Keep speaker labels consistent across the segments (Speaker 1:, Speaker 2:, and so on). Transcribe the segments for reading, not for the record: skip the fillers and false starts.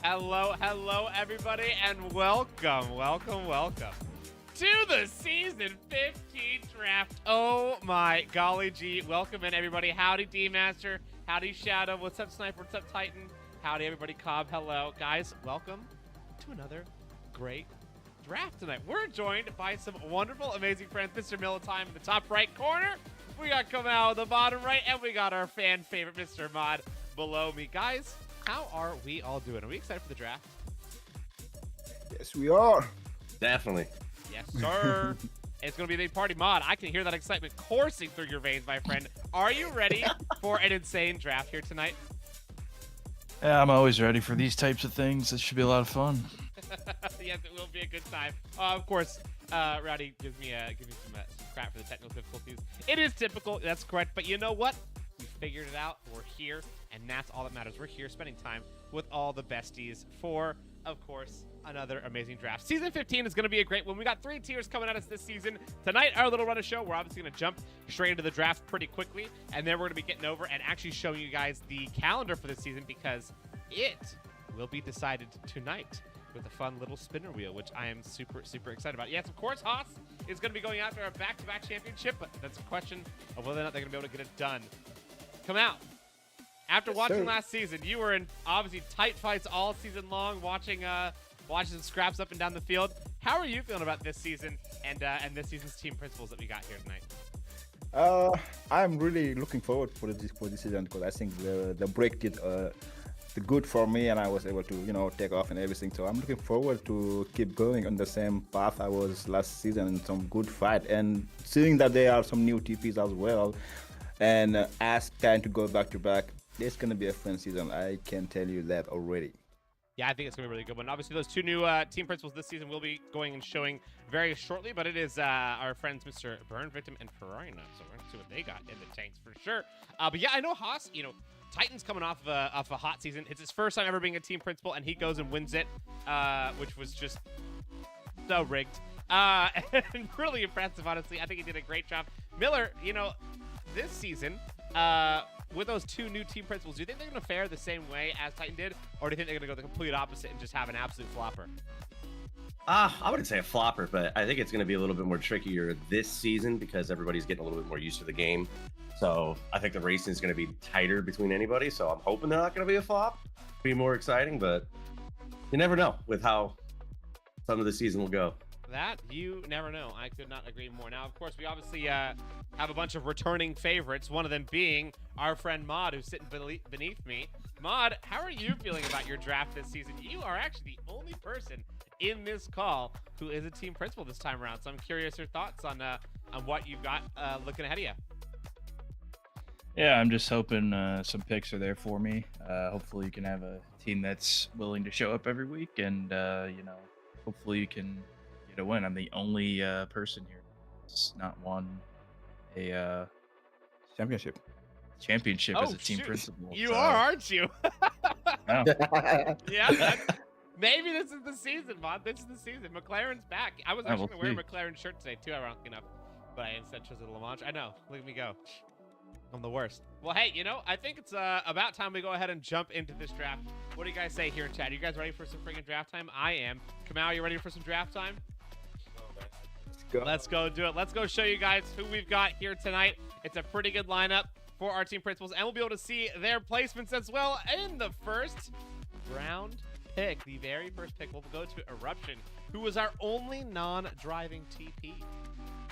Speaker 1: Hello, everybody, and welcome to the Season 15 draft. Oh my golly gee. Welcome in, everybody. Howdy, D-Master. Howdy, Shadow. What's up, Sniper? What's up, Titan? Howdy, everybody. Cobb, hello. Guys, welcome to another great draft tonight. We're joined by some wonderful, amazing friends. Mr. Militime in the top right corner. We got Kamau in the bottom right, and we got our fan favorite, Mr. Mod, below me. Guys, how are we all doing? Are we excited for the draft?
Speaker 2: Yes, we are.
Speaker 3: Definitely.
Speaker 1: Yes, sir. It's going to be a big party. Mod, I can hear that excitement coursing through your veins, my friend. Are you ready for an insane draft here tonight?
Speaker 4: Yeah, I'm always ready for these types of things. This should be a lot of fun.
Speaker 1: Yes, it will be a good time. Of course, Rowdy gives me some crap for the technical difficulties. It is typical. That's correct. But you know what? We figured it out. We're here, and that's all that matters. We're here spending time with all the besties for, of course, another amazing draft. Season 15 is going to be a great one. We got 3 tiers coming at us this season. Tonight, our little run of show, we're obviously going to jump straight into the draft pretty quickly, and then we're going to be getting over and actually showing you guys the calendar for this season because it will be decided tonight with a fun little spinner wheel, which I am super excited about. Yes, of course, Haas is going to be going after a back-to-back championship, but that's a question of whether or not they're going to be able to get it done. Come out. After watching last season, you were in obviously tight fights all season long, watching some scraps up and down the field. How are you feeling about this season and this season's team principles that we got here tonight?
Speaker 2: I'm really looking forward for this season because I think the break did good for me, and I was able to take off and everything. So I'm looking forward to keep going on the same path I was last season in some good fight, and seeing that there are some new TPs as well, and as trying to go back to back. It's going to be a fun season. I can tell you that already.
Speaker 1: Yeah, I think it's going to be a really good one. Obviously, those 2 new team principles this season will be going and showing very shortly, but it is our friends Mr. Burn Victim and Ferrari Nut, so we're going to see what they got in the tanks for sure. But yeah, I know Haas, Titan's coming off of a hot season. It's his first time ever being a team principal, and he goes and wins it, which was just so rigged. And really impressive, honestly. I think he did a great job. Miller, this season, with those 2 new team principals, do you think they're going to fare the same way as Titan did, or do you think they're going to go the complete opposite and just have an absolute flopper?
Speaker 3: I wouldn't say a flopper, but I think it's going to be a little bit more trickier this season because everybody's getting a little bit more used to the game. So I think the racing is going to be tighter between anybody. So I'm hoping they're not going to be a flop. Be more exciting, but you never know with how some of the season will go.
Speaker 1: That you never know. I could not agree more. Now, of course, we obviously have a bunch of returning favorites, one of them being our friend Mod, who's sitting beneath me. Mod, how are you feeling about your draft this season? You are actually the only person in this call who is a team principal this time around, so I'm curious your thoughts on what you've got looking ahead of you.
Speaker 4: Yeah, I'm just hoping some picks are there for me. Hopefully you can have a team that's willing to show up every week, and hopefully you can get a win. I'm the only person here that's not won a
Speaker 2: Championship
Speaker 4: as a team principal.
Speaker 1: You are, aren't you?
Speaker 4: No.
Speaker 1: Yeah, maybe this is the season, Mod. This is the season. McLaren's back. I was actually going to wear a McLaren shirt today, too, ironically enough. But I instead chose a Le Mans. I know. Look at me go. I'm the worst. Well, hey, I think it's about time we go ahead and jump into this draft. What do you guys say here in chat? Are you guys ready for some freaking draft time? I am. Kamau, you ready for some draft time? Let's go do it. Let's go show you guys who we've got here tonight. It's a pretty good lineup for our team principals, and we'll be able to see their placements as well in the first round pick. The very first pick will go to Eruption, who was our only non-driving TP.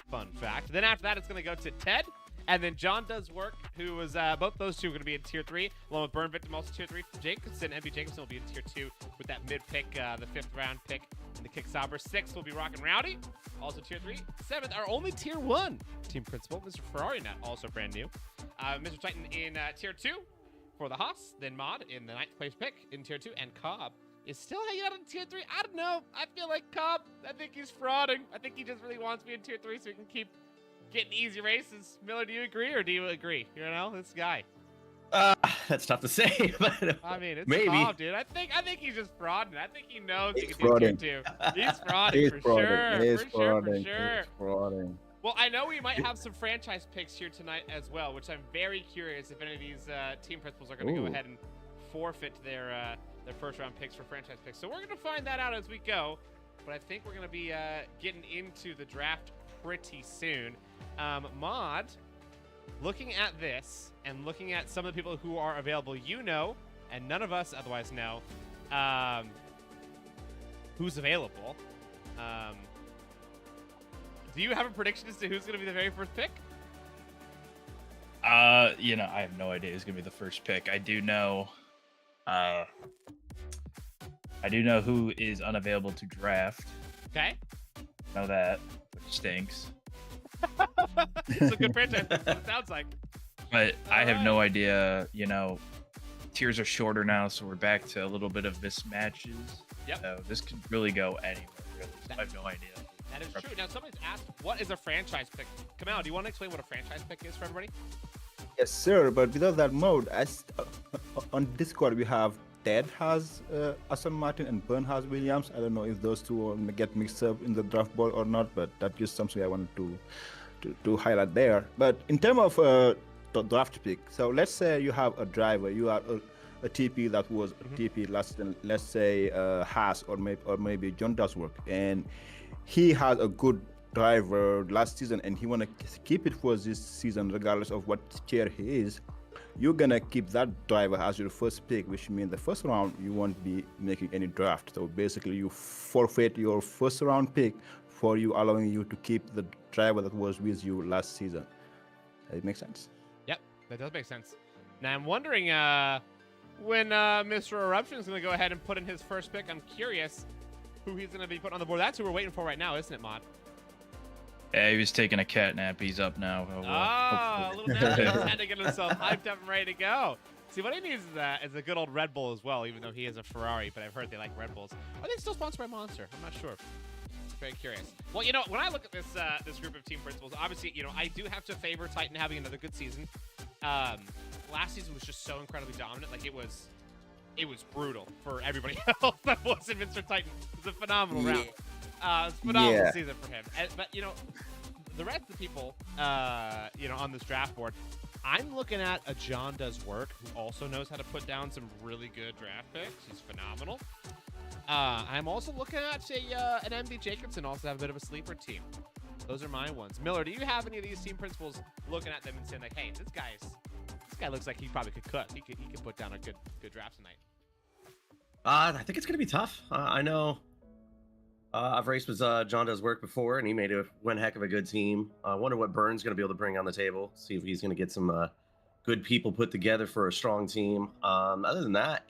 Speaker 1: Fun fact. Then after that, it's going to go to Ted, and then John Does Work, who was both those two are going to be in Tier 3, along with Burn Victim, also Tier 3. Jacobson, MB Jacobson will be in Tier 2 with that mid-pick, the 5th round pick. The Kick Sauber. 6th will be Rockin' Rowdy, also Tier 3. 7th, our only Tier 1 team principal, Mr. Ferrari Nut, also brand new. Mr. Titan in Tier 2 for the Haas. Then Mod in the 9th place pick in Tier 2. And Cobb is still hanging out in Tier 3. I don't know. I feel like Cobb, I think he's frauding. I think he just really wants me in Tier 3 so he can keep getting easy races. Miller, do you agree or do you agree? This guy.
Speaker 3: That's tough to say, but
Speaker 1: I mean, it's
Speaker 3: maybe.
Speaker 1: Cobb, dude. I think he's just frauding. I think he knows he can
Speaker 2: frauding.
Speaker 1: do Tier 2. He's frauding for sure.
Speaker 2: He's
Speaker 1: For sure.
Speaker 2: frauding.
Speaker 1: Well, I know we might have some franchise picks here tonight as well, which I'm very curious if any of these team principals are going to go ahead and forfeit their their first round picks for franchise picks. So we're going to find that out as we go. But I think we're going to be getting into the draft pretty soon. Mod, looking at this and looking at some of the people who are available, you know, and none of us otherwise know who's available. Do you have a prediction as to who's going to be the very first pick?
Speaker 4: You know, I have no idea who's gonna be the first pick. I do know who is unavailable to draft.
Speaker 1: Okay.
Speaker 4: Know that, which stinks.
Speaker 1: It's a good franchise. That's what it sounds like.
Speaker 4: But I have no idea. You know, tiers are shorter now, so we're back to a little bit of mismatches.
Speaker 1: Yep.
Speaker 4: So this could really go anywhere. Really. So I have no idea.
Speaker 1: That is true. Now, somebody's asked, what is a franchise pick? Kamal, do you want to explain what a franchise pick is for everybody?
Speaker 2: Yes, sir. But without that mode, on Discord we have Ted has Aston Martin and Bern has Williams. I don't know if those two will get mixed up in the draft board or not, but that's just something I wanted to highlight there. But in terms of the draft pick, so let's say you have a driver, you are a TP that was a TP last season, let's say Haas or maybe John Dashwork, and he had a good driver last season and he want to keep it for this season regardless of what tier he is. You're gonna keep that driver as your first pick, which means the first round you won't be making any draft. So basically you forfeit your first round pick for you, allowing you to keep the driver that was with you last season. Does it make sense?
Speaker 1: Yep, that does make sense. Now I'm wondering when Mr. Eruption is going to go ahead and put in his first pick. I'm curious who he's going to be putting on the board. That's who we're waiting for right now, isn't it, Mod?
Speaker 4: Yeah, he was taking a cat nap. He's up now.
Speaker 1: A little nap. He's had to get himself hyped up and ready to go. See, what he needs is a good old Red Bull as well, even though he is a Ferrari, but I've heard they like Red Bulls. Are they still sponsored by Monster? I'm not sure. Very curious. Well, you know, when I look at this this group of team principals, obviously, you know, I do have to favor Titan having another good season. Last season was just so incredibly dominant. Like, it was brutal for everybody else that wasn't Mr. Titan. It was a phenomenal round. It was a phenomenal season for him. But, you know, the rest of the people, you know, on this draft board, I'm looking at a John Does Work, who also knows how to put down some really good draft picks. He's phenomenal. I'm also looking at an MD Jacobson, also have a bit of a sleeper team. Those are my ones. Miller, do you have any of these team principals looking at them and saying, like, hey, this guy looks like he probably could cook. He could put down a good draft tonight.
Speaker 3: I think it's gonna be tough. I know. I've raced with John Does Work before, and he made one heck of a good team. I wonder what Byrne's gonna be able to bring on the table. See if he's gonna get some good people put together for a strong team. Other than that,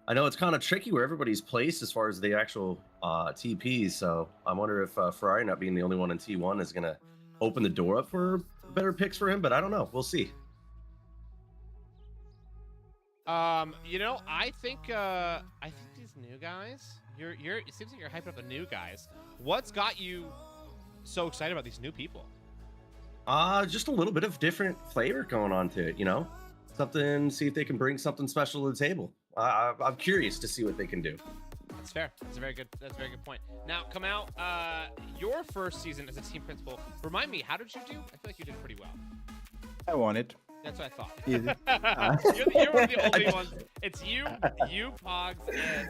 Speaker 3: I know it's kind of tricky where everybody's placed as far as the actual TPs. So I wonder if Ferrari not being the only one in T1 is gonna open the door up for better picks for him. But I don't know. We'll see.
Speaker 1: You know, I think these new guys, it seems like you're hyping up the new guys. What's got you so excited about these new people?
Speaker 3: Just a little bit of different flavor going on to it, you know? See if they can bring something special to the table. I'm curious to see what they can do.
Speaker 1: That's fair. That's a very good point. Now, Kamal, your first season as a team principal, remind me, how did you do? I feel like you did pretty well.
Speaker 2: I won it.
Speaker 1: That's what I thought.
Speaker 2: Easy.
Speaker 1: You're one of the only ones. It's you, Pogs, and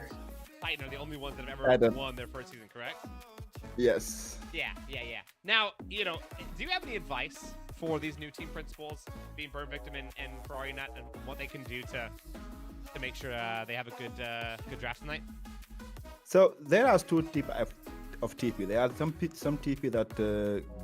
Speaker 1: Titan are the only ones that have ever won their first season, correct?
Speaker 2: Yes.
Speaker 1: Yeah. Now, you know, do you have any advice for these new team principals, being Burn Victim and Ferrari Nut, and what they can do to make sure they have a good draft tonight?
Speaker 2: So there are two types of TP. There are some TP that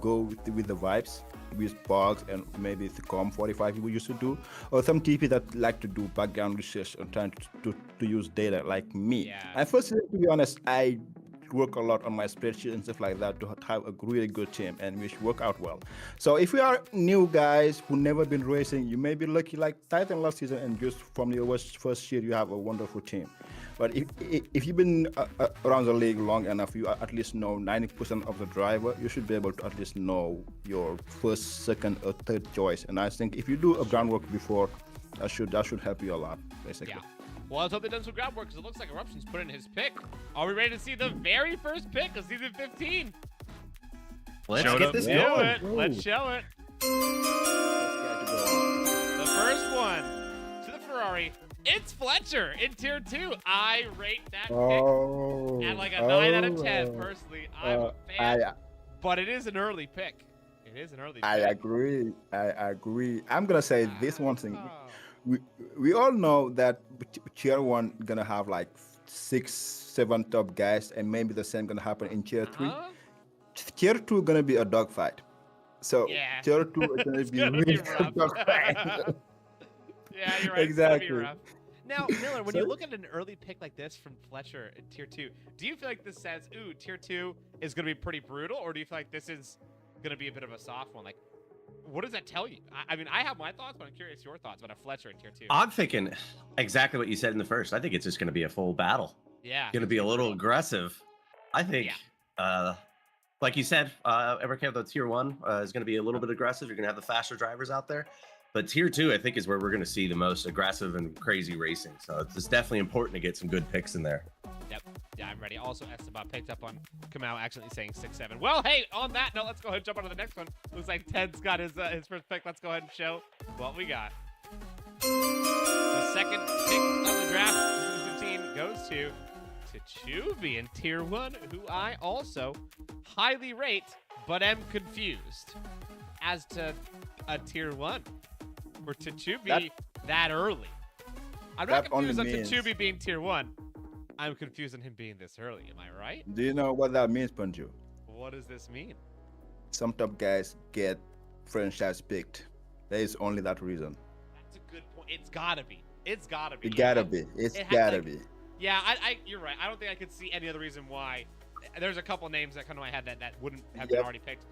Speaker 2: go with the vibes, with bugs and maybe the COM45 we used to do, or some TP that like to do background research and trying to use data like me.
Speaker 1: Yeah.
Speaker 2: And first, to be honest, I work a lot on my spreadsheet and stuff like that to have a really good team and which work out well. So if you are new guys who never been racing, you may be lucky like Titan last season and just from your first year you have a wonderful team. But if you've been around the league long enough, you at least know 90% of the driver, you should be able to at least know your first, second, or third choice. And I think if you do a groundwork before, that should help you a lot, basically.
Speaker 1: Yeah. Well, let's hope they've done some groundwork, because it looks like Eruption's put in his pick. Are we ready to see the very first pick of season 15?
Speaker 3: Let's
Speaker 4: Showed
Speaker 3: get
Speaker 4: up.
Speaker 3: this
Speaker 1: Do
Speaker 3: going.
Speaker 1: it. Let's show it. The first one to the Ferrari It's Fletcher in tier 2. I rate that
Speaker 2: Oh.
Speaker 1: pick at like a 9 out of 10. Personally, I'm a fan, but it is an early pick. It is an early
Speaker 2: I
Speaker 1: pick.
Speaker 2: agree. I agree. I'm gonna say this one thing.
Speaker 1: Oh.
Speaker 2: We all know that tier 1 gonna have like 6, 7 top guys, and maybe the same gonna happen in tier 3.
Speaker 1: Uh-huh.
Speaker 2: Tier 2 gonna be a dogfight. So
Speaker 1: Yeah.
Speaker 2: tier 2 is gonna
Speaker 1: It's
Speaker 2: be
Speaker 1: gonna
Speaker 2: really
Speaker 1: be rough.
Speaker 2: dogfight.
Speaker 1: Yeah, you're right.
Speaker 2: Exactly.
Speaker 1: It's gonna be rough. Now, Miller, when
Speaker 2: So-
Speaker 1: you look at an early pick like this from Fletcher in tier 2, do you feel like this says, ooh, tier 2 is gonna be pretty brutal, or do you feel like this is gonna be a bit of a soft one? Like, what does that tell you? I mean, I have my thoughts, but I'm curious your thoughts about a Fletcher in tier 2.
Speaker 3: I'm thinking exactly what you said in the first. I think it's just going to be a full battle.
Speaker 1: Yeah.
Speaker 3: Going to be a little aggressive. I think, like you said, every the tier 1 is going to be a little bit aggressive. You're going to have the faster drivers out there. But tier 2, I think, is where we're going to see the most aggressive and crazy racing. So it's definitely important to get some good picks in there.
Speaker 1: Yep. Yeah, I'm ready. Also, Esteban picked up on Kamau accidentally saying 6-7. Well, hey, on that note, let's go ahead and jump on to the next one. Looks like Ted's got his first pick. Let's go ahead and show what we got. The second pick of the draft, 15, goes to Chuby in tier 1, who I also highly rate, but am confused as to a tier 1 for Chuby that early. I'm not
Speaker 2: that
Speaker 1: confused on
Speaker 2: only means-
Speaker 1: Chuby being tier 1. I'm confused on him being this early. Am I right?
Speaker 2: Do you know what that means, Panju?
Speaker 1: What does this mean?
Speaker 2: Some top guys get franchise picked. There is only that reason.
Speaker 1: That's a good point. It's gotta be. It's gotta be.
Speaker 2: It gotta be. It's
Speaker 1: it has,
Speaker 2: gotta
Speaker 1: like-
Speaker 2: be.
Speaker 1: Yeah, you're right. I don't think I could see any other reason why. There's a couple names that come to my head that wouldn't have been
Speaker 2: Yep.
Speaker 1: already picked.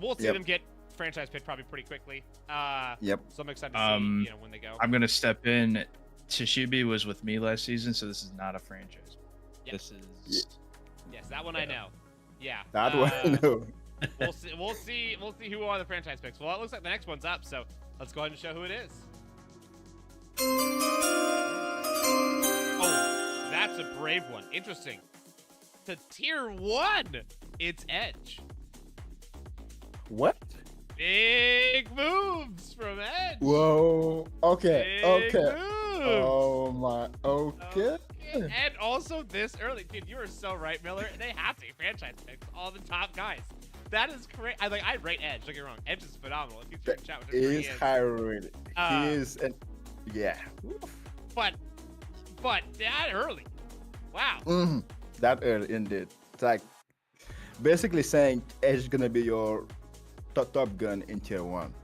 Speaker 1: We'll see
Speaker 2: Yep.
Speaker 1: them get franchise picked probably pretty quickly.
Speaker 2: Yep.
Speaker 1: So I'm excited to see when they go.
Speaker 4: I'm gonna step in. Tashubi was with me last season, so this is not a franchise.
Speaker 1: Yeah.
Speaker 4: This is
Speaker 1: Yes, that one I know. Yeah.
Speaker 2: That one, no.
Speaker 1: We'll see. We'll see who are the franchise picks. Well, it looks like the next one's up, so let's go ahead and show who it is. Oh, that's a brave one. Interesting. To tier 1, it's Edge.
Speaker 2: What?
Speaker 1: Big moves from Edge.
Speaker 2: Whoa. Okay.
Speaker 1: Big
Speaker 2: Okay.
Speaker 1: moves.
Speaker 2: Oh my. Okay.
Speaker 1: And also this early, dude. You are so right, Miller. They have to be franchise picks. All the top guys. That is great. I rate Edge. Don't get me wrong. Edge is phenomenal. If he's here in chat, which
Speaker 2: He is high rated. He is, yeah.
Speaker 1: But that early. Wow.
Speaker 2: That early indeed. It's like basically saying Edge is gonna be your top gun in tier 1.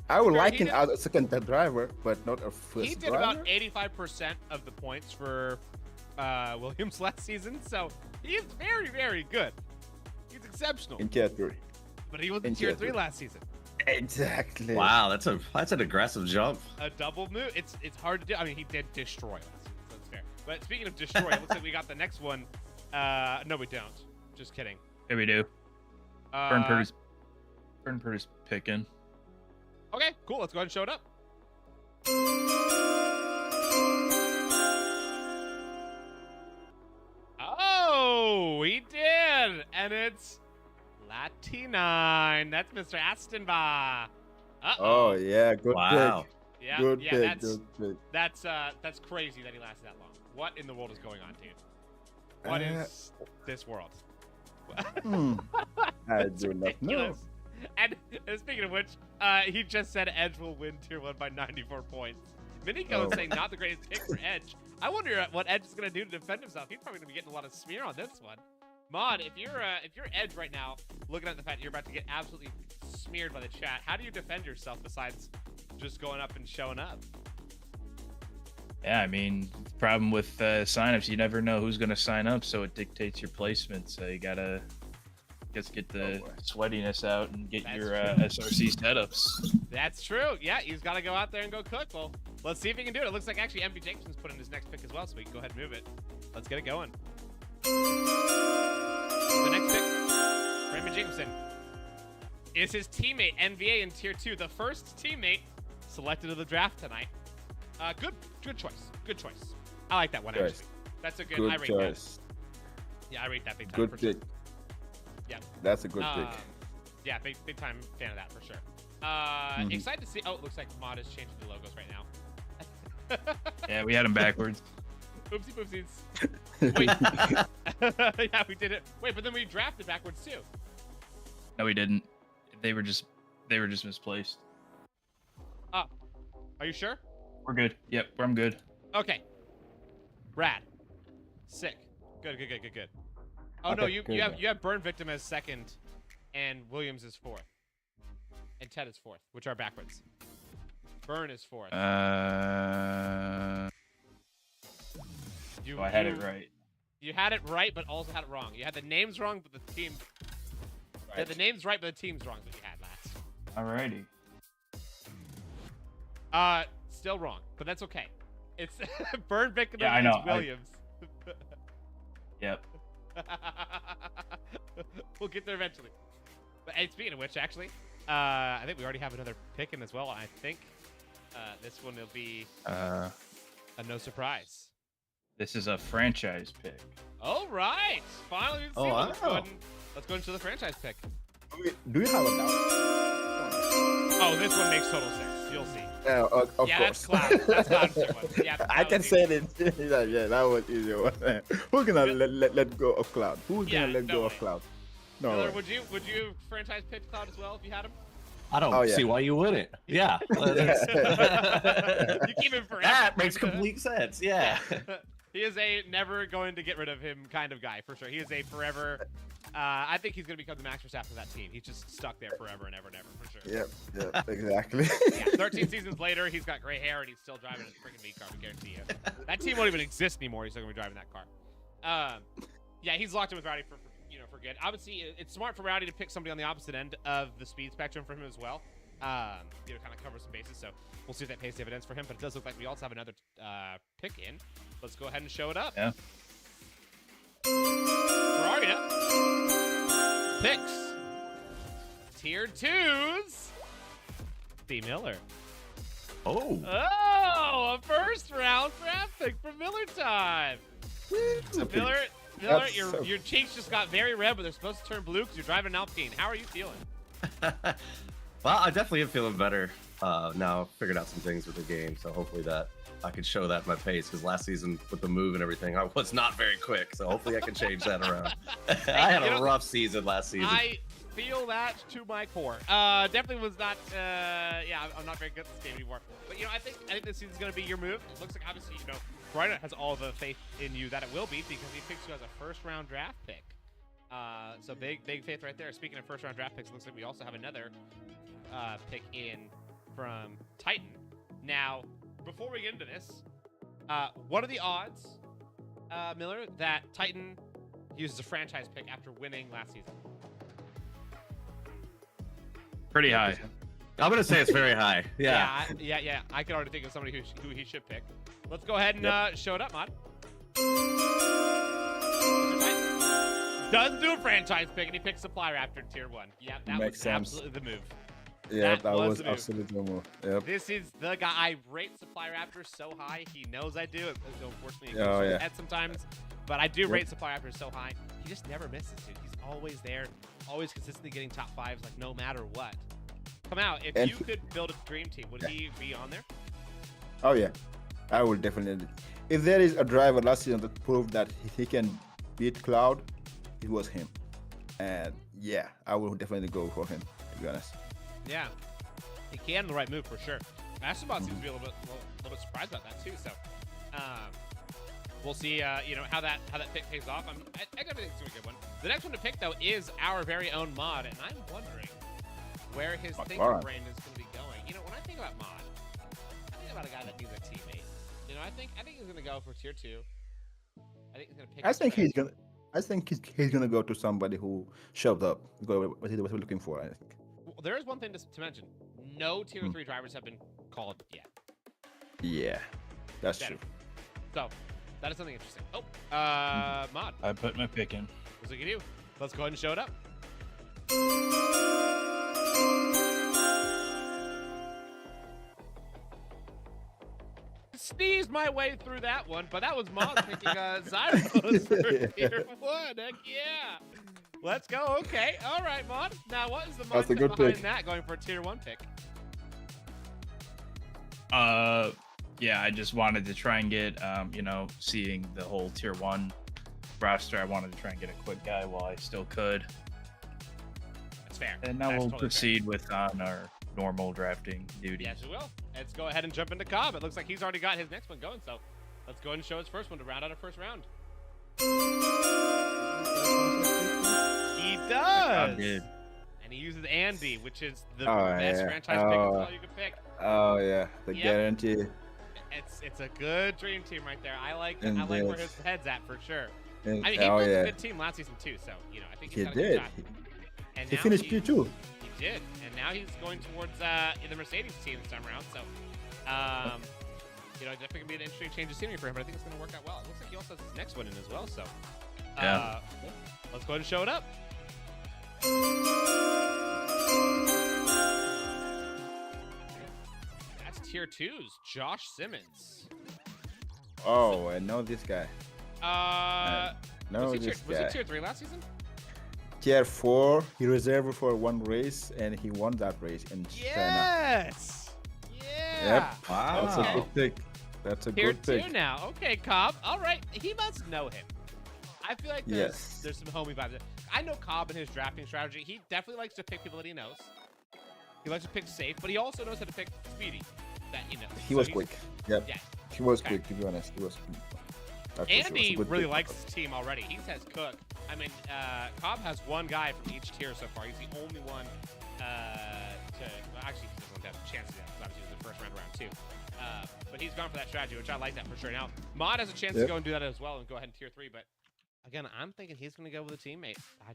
Speaker 2: I would
Speaker 1: Sure,
Speaker 2: like
Speaker 1: he
Speaker 2: him
Speaker 1: did-
Speaker 2: as a second driver, but not a first
Speaker 1: He did
Speaker 2: driver.
Speaker 1: about 85% of the points for Williams last season, so he is very, very good. He's exceptional.
Speaker 2: in tier 3.
Speaker 1: But he was in
Speaker 2: in
Speaker 1: tier
Speaker 2: tier
Speaker 1: 3
Speaker 2: three.
Speaker 1: last season.
Speaker 2: Exactly.
Speaker 3: Wow, that's an aggressive jump.
Speaker 1: A double move. It's hard to do. I mean, he did destroy last season, so that's fair. But speaking of destroy, it looks like we got the next one. No, we don't. Just kidding.
Speaker 4: here we do. Burn Purdy's picking.
Speaker 1: Okay, cool. Let's go ahead and show it up. Oh, he did. And it's Latinine. That's Mr. Astonba.
Speaker 2: Oh yeah, good
Speaker 3: Wow.
Speaker 2: pick.
Speaker 1: Yeah,
Speaker 2: Good
Speaker 1: yeah,
Speaker 2: pick. Good pick.
Speaker 1: that's crazy that he lasted that long. What in the world is going on, dude? What is this world?
Speaker 2: I do not know.
Speaker 1: Ridiculous. And speaking of which, he just said Edge will win tier 1 by 94 points. Miniko is saying not the greatest pick for Edge. I wonder what Edge is gonna do to defend himself. He's probably gonna be getting a lot of smear on this one. Mod, if you're Edge right now, looking at the fact that you're about to get absolutely smeared by the chat, how do you defend yourself besides just going up and showing up?
Speaker 4: Yeah, I mean, the problem with signups, you never know who's going to sign up, so it dictates your placement. So you gotta just get the sweatiness out and get
Speaker 1: That's
Speaker 4: your
Speaker 1: true.
Speaker 4: SRC setups.
Speaker 1: That's true. Yeah, he's got to go out there and go cook. Well, let's see if he can do it. It looks like actually MB Jacobson's put in his next pick as well, so we can go ahead and move it. Let's get it going. The next pick, Raymond Jacobson, is his teammate, NVA in tier 2. The first teammate selected of the draft tonight. Good choice. Good choice. I like that one,
Speaker 2: Choice.
Speaker 1: actually. That's a good,
Speaker 2: Good
Speaker 1: I rate
Speaker 2: choice.
Speaker 1: that. Yeah, I rate that big time
Speaker 2: Good
Speaker 1: for sure.
Speaker 2: pick.
Speaker 1: Yeah.
Speaker 2: That's a good pick.
Speaker 1: Yeah, big time fan of that for sure. Excited to see. Oh, it looks like Mod is changing the logos right now.
Speaker 4: Yeah, we had him backwards.
Speaker 1: Oopsie poopsies. Wait. Yeah, we did it. Wait, but then we drafted backwards too.
Speaker 4: No, we didn't. They were just misplaced.
Speaker 1: Are you sure?
Speaker 4: We're good. Yep, I'm good.
Speaker 1: Okay. Rad. Sick. Good. Oh no,
Speaker 2: Okay,
Speaker 1: you
Speaker 2: good.
Speaker 1: have Burn Victim as second, and Williams is fourth, and Ted is fourth, which are backwards. Burn is fourth.
Speaker 4: Oh, I had it right.
Speaker 1: You had it right, but also had it wrong. You had the names wrong, but the team. You had the names right, but the team's wrong that you had last.
Speaker 4: Alrighty.
Speaker 1: Still wrong, but that's okay. It's Burn Victim
Speaker 4: Yeah, I know.
Speaker 1: Williams.
Speaker 4: Yep.
Speaker 1: We'll get there eventually. But hey, speaking of which, actually, I think we already have another pick in as well. I think this one will be a no surprise.
Speaker 4: This is a franchise pick.
Speaker 1: All right, finally we've seen one. Let's go into the franchise pick.
Speaker 2: Do you have a doubt?
Speaker 1: Oh, this one makes total sense. You'll see.
Speaker 2: Of
Speaker 1: Yeah,
Speaker 2: course.
Speaker 1: that's Cloud. That's Cloud's one. Yeah,
Speaker 2: I
Speaker 1: that
Speaker 2: can
Speaker 1: was
Speaker 2: say
Speaker 1: easy.
Speaker 2: it. Yeah, that was easy one. Who's gonna let go of Cloud? Who's
Speaker 1: Yeah,
Speaker 2: gonna let
Speaker 1: no
Speaker 2: go
Speaker 1: way.
Speaker 2: of Cloud? No.
Speaker 1: Miller,
Speaker 2: way.
Speaker 1: would you franchise pick Cloud as well if you had him?
Speaker 3: I don't
Speaker 2: Oh, yeah.
Speaker 3: see why you wouldn't. Yeah.
Speaker 1: You keep him forever.
Speaker 3: That makes complete sense. Yeah.
Speaker 1: He is a never going to get rid of him kind of guy, for sure. He is a forever. I think he's going to become the Max Verstappen of that team. He's just stuck there forever and ever and ever, for sure.
Speaker 2: Yep, exactly.
Speaker 1: Yeah, 13 seasons later, he's got gray hair and he's still driving his freaking V car, I guarantee you. That team won't even exist anymore. He's still going to be driving that car. Yeah, he's locked in with Rowdy for good. Obviously, it's smart for Rowdy to pick somebody on the opposite end of the speed spectrum for him as well. Kind of cover some bases. So we'll see if that pays dividends for him. But it does look like we also have another pick in. Let's go ahead and show it up.
Speaker 4: Yeah.
Speaker 1: Ferrari up. Picks. Tier 2s. B. Miller.
Speaker 3: Oh.
Speaker 1: Oh, a first round draft pick for Miller time. Miller,
Speaker 2: That's
Speaker 1: your cheeks just got very red, but they're supposed to turn blue because you're driving an Alpine. How are you feeling?
Speaker 3: Well, I definitely am feeling better now. I've figured out some things with the game, so hopefully that I can show that in my pace. Because last season with the move and everything, I was not very quick. So hopefully I can change that around. I had a rough season last season.
Speaker 1: I feel that to my core. Definitely was not. Yeah, I'm not very good at this game anymore. But I think this season's gonna be your move. It looks like obviously Brian has all the faith in you that it will be because he picks you as a first round draft pick. So big faith right there. Speaking of first round draft picks, it looks like we also have another pick in from Titan. Now, before we get into this, what are the odds, Miller, that Titan uses a franchise pick after winning last season?
Speaker 4: Pretty high.
Speaker 3: I'm gonna say it's very high. Yeah.
Speaker 1: Yeah. I can already think of somebody who he should pick. Let's go ahead and show it up, Mod. Doesn't do a franchise pick, and he picks Supply Raptor in Tier 1. Yeah, that
Speaker 2: Makes
Speaker 1: was
Speaker 2: sense.
Speaker 1: absolutely the move.
Speaker 2: Yeah,
Speaker 1: That
Speaker 2: that
Speaker 1: was
Speaker 2: was
Speaker 1: the move.
Speaker 2: absolutely the move. Yep.
Speaker 1: This is the guy. I rate Supply Raptor so high. He knows I do. Unfortunately, it
Speaker 2: Oh,
Speaker 1: goes to his
Speaker 2: yeah.
Speaker 1: head sometimes. But I do
Speaker 2: Yep.
Speaker 1: rate Supply Raptor so high. He just never misses, dude. He's always there, always consistently getting top 5s, like no matter what. Come out. If
Speaker 2: And
Speaker 1: you could build a dream team, would he be on there?
Speaker 2: Oh yeah, I will definitely. If there is a driver last season that proved that he can beat Cloud, it was him. And yeah, I will definitely go for him, to be honest.
Speaker 1: Yeah. He can the right move for sure. Astrobot seems to be a little bit surprised about that too. So, we'll see. How that pick pays off. I definitely think it's gonna be a good one. The next one to pick though is our very own Mod, and I'm wondering where his thinking
Speaker 2: alright.
Speaker 1: brain is gonna be going. When I think about Mod, I think about a guy that needs a teammate. I think he's gonna go for Tier 2. I think he's gonna pick.
Speaker 2: I think he's gonna go to somebody who showed up. Go what he was looking for. I think.
Speaker 1: Well, there is one thing to mention. No Tier 3 drivers have been called yet.
Speaker 2: Yeah, that's
Speaker 1: Better.
Speaker 2: true.
Speaker 1: So that is something interesting. Oh, Mod.
Speaker 4: I put my pick in.
Speaker 1: Looks like you do. Let's go ahead and show it up. Sneezed my way through that one, but that was Mod picking Zyros for Tier 1. Heck yeah. Let's go. Okay. All right, Mod. Now, what is the
Speaker 2: That's a
Speaker 1: mindset
Speaker 2: good
Speaker 1: behind
Speaker 2: pick.
Speaker 1: that going for a Tier 1 pick?
Speaker 4: Yeah, I just wanted to try and get, seeing the whole tier 1 roster, I wanted to try and get a quick guy while I still could.
Speaker 1: That's fair.
Speaker 4: And now
Speaker 1: That's
Speaker 4: we'll
Speaker 1: totally
Speaker 4: proceed with on our normal drafting duties.
Speaker 1: Yes, we will. Let's go ahead and jump into Cobb. It looks like he's already got his next one going, so let's go ahead and show his first one to round out our first round. He does!
Speaker 4: Did.
Speaker 1: And he uses Andy, which is the
Speaker 2: Oh,
Speaker 1: best
Speaker 2: yeah.
Speaker 1: franchise pick as well you can pick.
Speaker 2: Oh yeah, the
Speaker 1: Yep.
Speaker 2: guarantee.
Speaker 1: It's a good dream team right there. I like
Speaker 2: And
Speaker 1: where
Speaker 2: yes.
Speaker 1: his head's at for sure.
Speaker 2: And,
Speaker 1: I mean, he
Speaker 2: oh
Speaker 1: built
Speaker 2: yeah,
Speaker 1: a good team last season too, so I think he's
Speaker 2: he
Speaker 1: got a good
Speaker 2: did.
Speaker 1: shot. And
Speaker 2: He
Speaker 1: now
Speaker 2: finished P2.
Speaker 1: He did, and now he's going towards the Mercedes team this time around. So, definitely gonna be an interesting change of scenery for him. But I think it's gonna work out well. It looks like he also has his next one in as well. So,
Speaker 4: Yeah.
Speaker 1: let's go ahead and show it up. That's tier 2's Josh Simmons.
Speaker 2: Oh, I know this guy. No,
Speaker 1: was he
Speaker 2: this
Speaker 1: was
Speaker 2: guy.
Speaker 1: he tier 3 last season?
Speaker 2: Tier 4. He reserved for one race, and he won that race in China.
Speaker 1: Yes. Yeah.
Speaker 2: Yep.
Speaker 3: Wow.
Speaker 2: That's a good pick. That's a
Speaker 1: Tier
Speaker 2: good
Speaker 1: 2
Speaker 2: pick.
Speaker 1: now. Okay, Cobb. All right. He must know him. I feel like
Speaker 2: Yes.
Speaker 1: there's some homie vibes. I know Cobb and his drafting strategy. He definitely likes to pick people that he knows. He likes to pick safe, but he also knows how to pick speedy. That you know.
Speaker 2: He
Speaker 1: So
Speaker 2: was
Speaker 1: he's-
Speaker 2: quick. Yep.
Speaker 1: Yeah.
Speaker 2: He was
Speaker 1: Okay.
Speaker 2: quick, to be honest. He was. That was a
Speaker 1: Andy
Speaker 2: good
Speaker 1: really
Speaker 2: pick.
Speaker 1: likes his team already. He says Cook. I mean, Cobb has one guy from each tier so far. He's the only one actually, he doesn't have a chance to do that because obviously it was the first round too. But he's gone for that strategy, which I like that for sure. Now, Mod has a chance to
Speaker 2: Yep.
Speaker 1: go and do that as well and go ahead in tier 3. But again, I'm thinking he's going to go with a teammate. I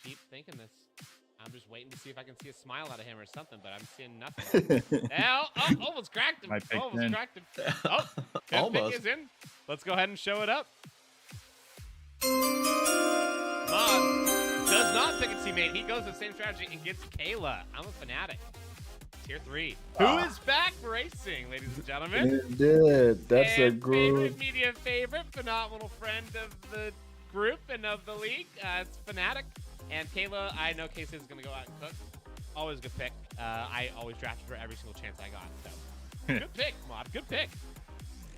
Speaker 1: keep thinking this. I'm just waiting to see if I can see a smile out of him or something, but I'm seeing nothing. Almost cracked him.
Speaker 4: My pick
Speaker 1: Almost
Speaker 4: in.
Speaker 1: cracked him. Oh, good
Speaker 3: Almost.
Speaker 1: pick is in. Let's go ahead and show it up. Mod does not pick a teammate. He goes the same strategy and gets Kayla. I'm a fanatic. Tier 3. Who is back racing, ladies and gentlemen?
Speaker 2: Indeed. That's a
Speaker 1: And favorite
Speaker 2: good.
Speaker 1: media favorite, phenomenal friend of the group and of the league. It's Fnatic. And Kayla, I know Casey is going to go out and cook. Always a good pick. I always drafted her every single chance I got. So good pick, Mod. Good pick.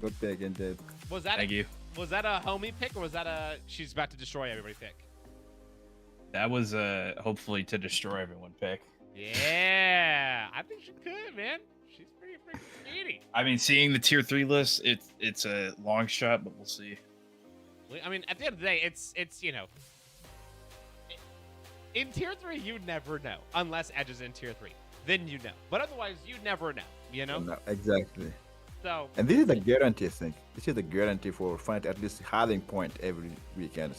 Speaker 2: Good pick, indeed.
Speaker 1: Was that
Speaker 4: Thank you.
Speaker 1: Was that a homie pick or was that a she's about to destroy everybody pick?
Speaker 4: That was hopefully to destroy everyone pick.
Speaker 1: Yeah, I think she could, man. She's pretty freaking speedy.
Speaker 4: I mean, seeing the tier 3 list, it's a long shot, but we'll see.
Speaker 1: I mean, at the end of the day, it's in tier 3 you never know unless Edge is in tier 3. Then you know, but otherwise you never know. You know.
Speaker 2: No, exactly.
Speaker 1: So
Speaker 2: And this is the guarantee thing. This is the guarantee for finding at least having point every weekend.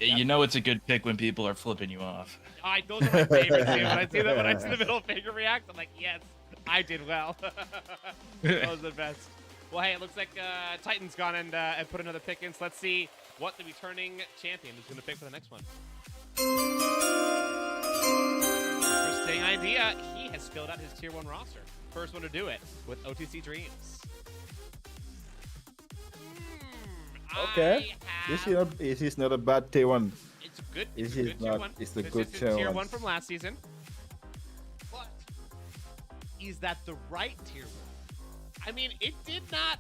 Speaker 4: You know it's a good pick when people are flipping you off.
Speaker 1: those are my favorites. Dude. When I see the middle finger react, I'm like, yes, I did well. Those are the best. Well, hey, it looks like Titan's gone and put another pick in. So let's see what the returning champion is going to pick for the next one. Interesting idea. He has filled out his tier 1 roster. First one to do it with OTC Dreams.
Speaker 2: Okay. This is not a bad tier 1.
Speaker 1: It's a good.
Speaker 2: This
Speaker 1: It's a
Speaker 2: is
Speaker 1: good tier
Speaker 2: not-
Speaker 1: 1.
Speaker 2: it's the
Speaker 1: This
Speaker 2: good
Speaker 1: is his
Speaker 2: tier
Speaker 1: tier 1
Speaker 2: one.
Speaker 1: from last season. But is that the right tier 1? I mean, it did not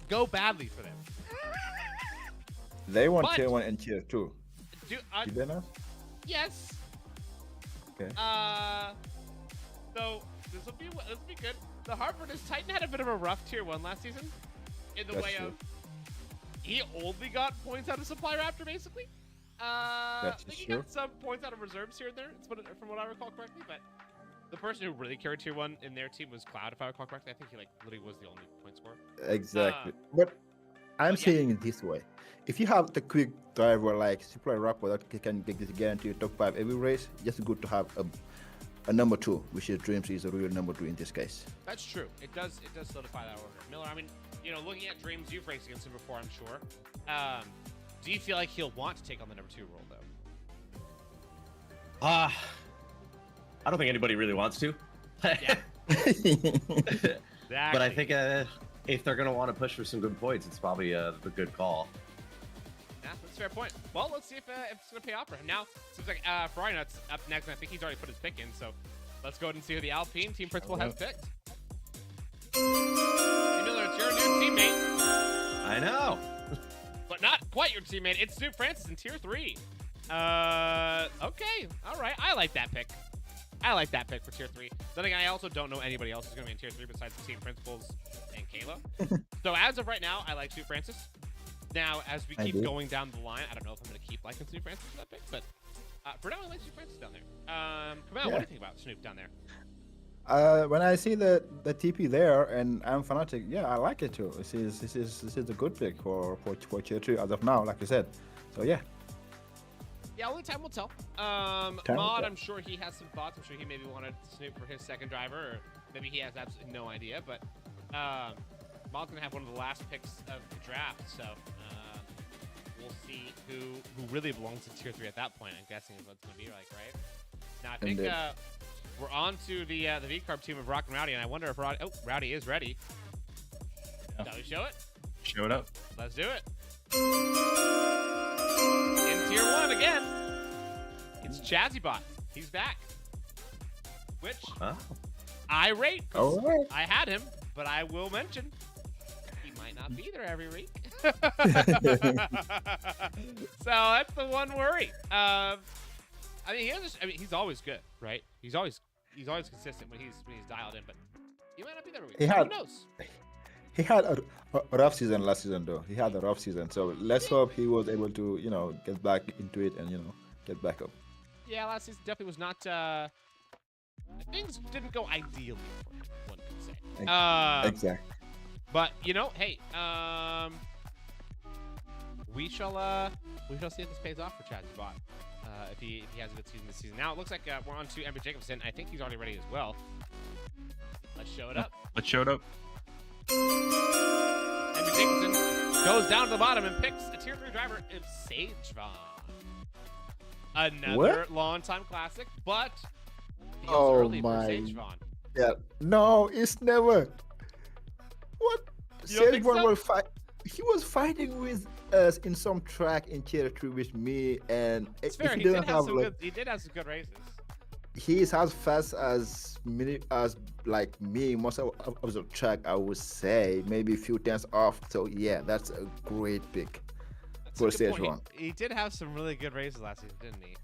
Speaker 1: go badly for them.
Speaker 2: They want
Speaker 1: But-
Speaker 2: tier 1 and tier 2. Did they not?
Speaker 1: Yes.
Speaker 2: Okay.
Speaker 1: So this will be good. The hard part is Titan had a bit of a rough tier 1 last season, in the
Speaker 2: That's
Speaker 1: way
Speaker 2: true.
Speaker 1: of he only got points out of Supply Raptor basically. I
Speaker 2: That's
Speaker 1: think he
Speaker 2: true.
Speaker 1: got some points out of reserves here and there. From what I recall correctly, but the person who really carried tier 1 in their team was Cloud, if I recall correctly. I think he literally was the only point scorer.
Speaker 2: Exactly. But I'm
Speaker 1: yeah.
Speaker 2: saying it this way. If you have the quick driver like Supply Rapper that can guarantee top 5 every race, just good to have a number 2, which is Dreams is a real number 2 in this case.
Speaker 1: That's true. It does solidify that order. Miller, I mean, looking at Dreams, you've raced against him before, I'm sure. Do you feel like he'll want to take on the number 2 role, though?
Speaker 3: I don't think anybody really wants to.
Speaker 1: Yeah.
Speaker 3: But I think if they're going to want to push for some good points, it's probably a good call.
Speaker 1: Yeah, that's a fair point. Well, let's see if it's going to pay off for him. Now, seems like Ferrari Nuts up next, and I think he's already put his pick in, so let's go ahead and see who the Alpine team principal has picked. Hey, Miller, it's your new teammate,
Speaker 3: I know.
Speaker 1: but not quite your teammate. It's Snoop Francis in Tier 3. Okay, all right. I like that pick. I like that pick for Tier 3. Then again, I also don't know anybody else who's going to be in Tier 3 besides the team principals and Kayla. So as of right now, I like Snoop Francis. Now, as we keep going down the line, I don't know if I'm going to keep liking Snoop Francis for that pick, but for now, I like Snoop Francis down there. Kamau, what do you think about Snoop down there?
Speaker 2: When I see the TP there and I'm fanatic, yeah, I like it too. This is a good pick for Tier 3 as of now, like you said. So yeah.
Speaker 1: Yeah, only time will tell. Mod, I'm sure he has some thoughts. I'm sure he maybe wanted Snoop for his second driver, or maybe he has absolutely no idea. But Mod's gonna have one of the last picks of the draft, so we'll see who really belongs to Tier 3 at that point. I'm guessing is what it's gonna be like, right? Now I think we're on to the V-Carb team of Rock and Rowdy, and I wonder if Rowdy is ready.
Speaker 4: Yeah.
Speaker 1: Shall we show it?
Speaker 4: Show it up.
Speaker 1: Let's do it. In Tier 1 again, it's ChazzyBot. He's back. Which I rate.
Speaker 2: All right.
Speaker 1: I had him, but I will mention he might not be there every week. So that's the one worry. I mean, he's always good, right? He's always consistent when he's dialed in, but he might not be there every week. Who knows?
Speaker 2: He had a rough season last season, though. He had a rough season, so let's hope he was able to, get back into it and get back up.
Speaker 1: Yeah, last season definitely was not. Things didn't go ideally for him, one could say.
Speaker 2: Exactly.
Speaker 1: But hey, we shall see if this pays off for ChazzyBot. If he has a good season this season. Now it looks like we're on to Ember Jacobson. I think he's already ready as well. Let's show it up.
Speaker 4: Let's show it up.
Speaker 1: Ember Jacobson goes down to the bottom and picks a Tier 3 driver of Sagevon. Another long-time classic, but feels early for Sagevon.
Speaker 2: Yeah. No, it's never. What?
Speaker 1: You don't think so?
Speaker 2: will fight. He was fighting with us in some track in Tier 3 with me, and
Speaker 1: it's fair. He did have some good races.
Speaker 2: He's as fast as me, most of the track, I would say, maybe a few tenths off. So yeah, that's a great pick for Stage 1.
Speaker 1: He did have some really good races last season, didn't he?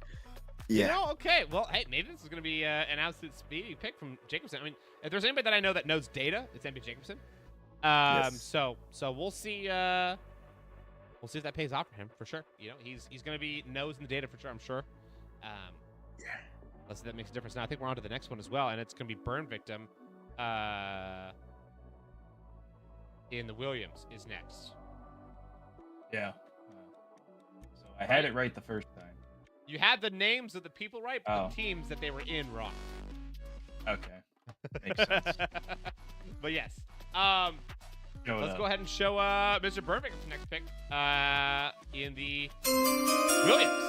Speaker 2: Yeah.
Speaker 1: Okay. Well, hey, maybe this is going to be an absolute speedy pick from Jacobson. I mean, if there's anybody that I know that knows data, it's MB Jacobson.
Speaker 2: Yes.
Speaker 1: So we'll see. We'll see if that pays off for him for sure. He's going to be knows in the data for sure. I'm sure.
Speaker 2: Yeah.
Speaker 1: Let's see if that makes a difference. Now I think we're on to the next one as well, and it's going to be Burn Victim. In the Williams is next.
Speaker 4: Yeah. So I had it right the first time.
Speaker 1: You had the names of the people right, but the teams that they were in wrong.
Speaker 4: Okay. Makes sense.
Speaker 1: But yes. Let's go ahead and show Mr. Burn Victim's next pick in the Williams.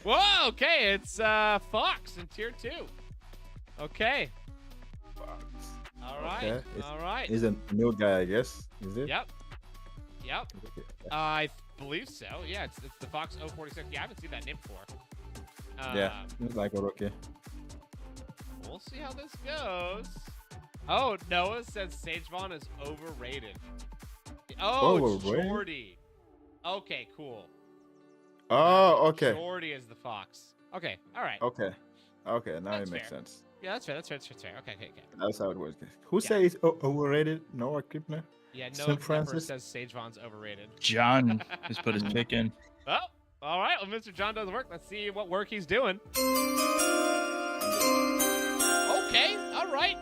Speaker 1: Whoa, okay, it's Fox in Tier 2. Okay.
Speaker 2: Fox.
Speaker 1: All right.
Speaker 2: Okay.
Speaker 1: All right.
Speaker 2: He's a new guy, I guess. Is it?
Speaker 1: Yep.
Speaker 2: Okay.
Speaker 1: I believe so. Yeah, it's the Fox 046. Yeah, I haven't seen that name before.
Speaker 2: Yeah, looks like okay.
Speaker 1: We'll see how this goes. Oh, Noah says Sagevon is overrated. Oh, it's
Speaker 2: Overrated?
Speaker 1: Jordy. Okay, cool.
Speaker 2: Oh, okay.
Speaker 1: Jordy is the Fox. Okay, all right.
Speaker 2: Okay, now
Speaker 1: That's
Speaker 2: it makes
Speaker 1: fair.
Speaker 2: sense.
Speaker 1: Yeah, that's fair. Okay.
Speaker 2: That's how it works. Who says overrated? Noah Kipner?
Speaker 1: Yeah,
Speaker 2: St.
Speaker 1: Noah
Speaker 2: Francis?
Speaker 1: says Sagevon's overrated.
Speaker 4: John just put his pick in.
Speaker 1: Oh, all right. Well, Mr. John does work. Let's see what work he's doing. Okay, all right.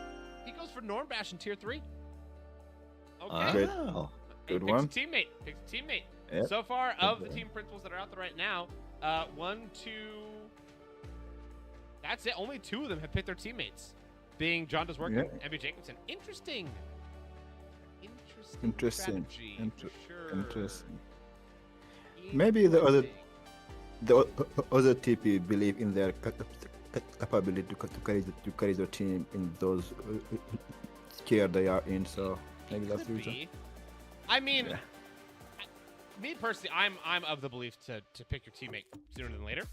Speaker 1: He goes for Norm Bash in Tier 3. Okay.
Speaker 2: Great.
Speaker 3: Good
Speaker 2: one.
Speaker 1: Picks a teammate.
Speaker 2: Yep.
Speaker 1: So far, of the team principals that are out there right now, 1, 2... That's it. Only 2 of them have picked their teammates, being John Does Work and MB Jacobson. Interesting strategy, for sure.
Speaker 2: Interesting. Maybe the other TP believe in their capability to carry the team in those tier they are in. So maybe that's the reason.
Speaker 1: I mean, me personally, I'm of the belief to pick your teammate sooner than later.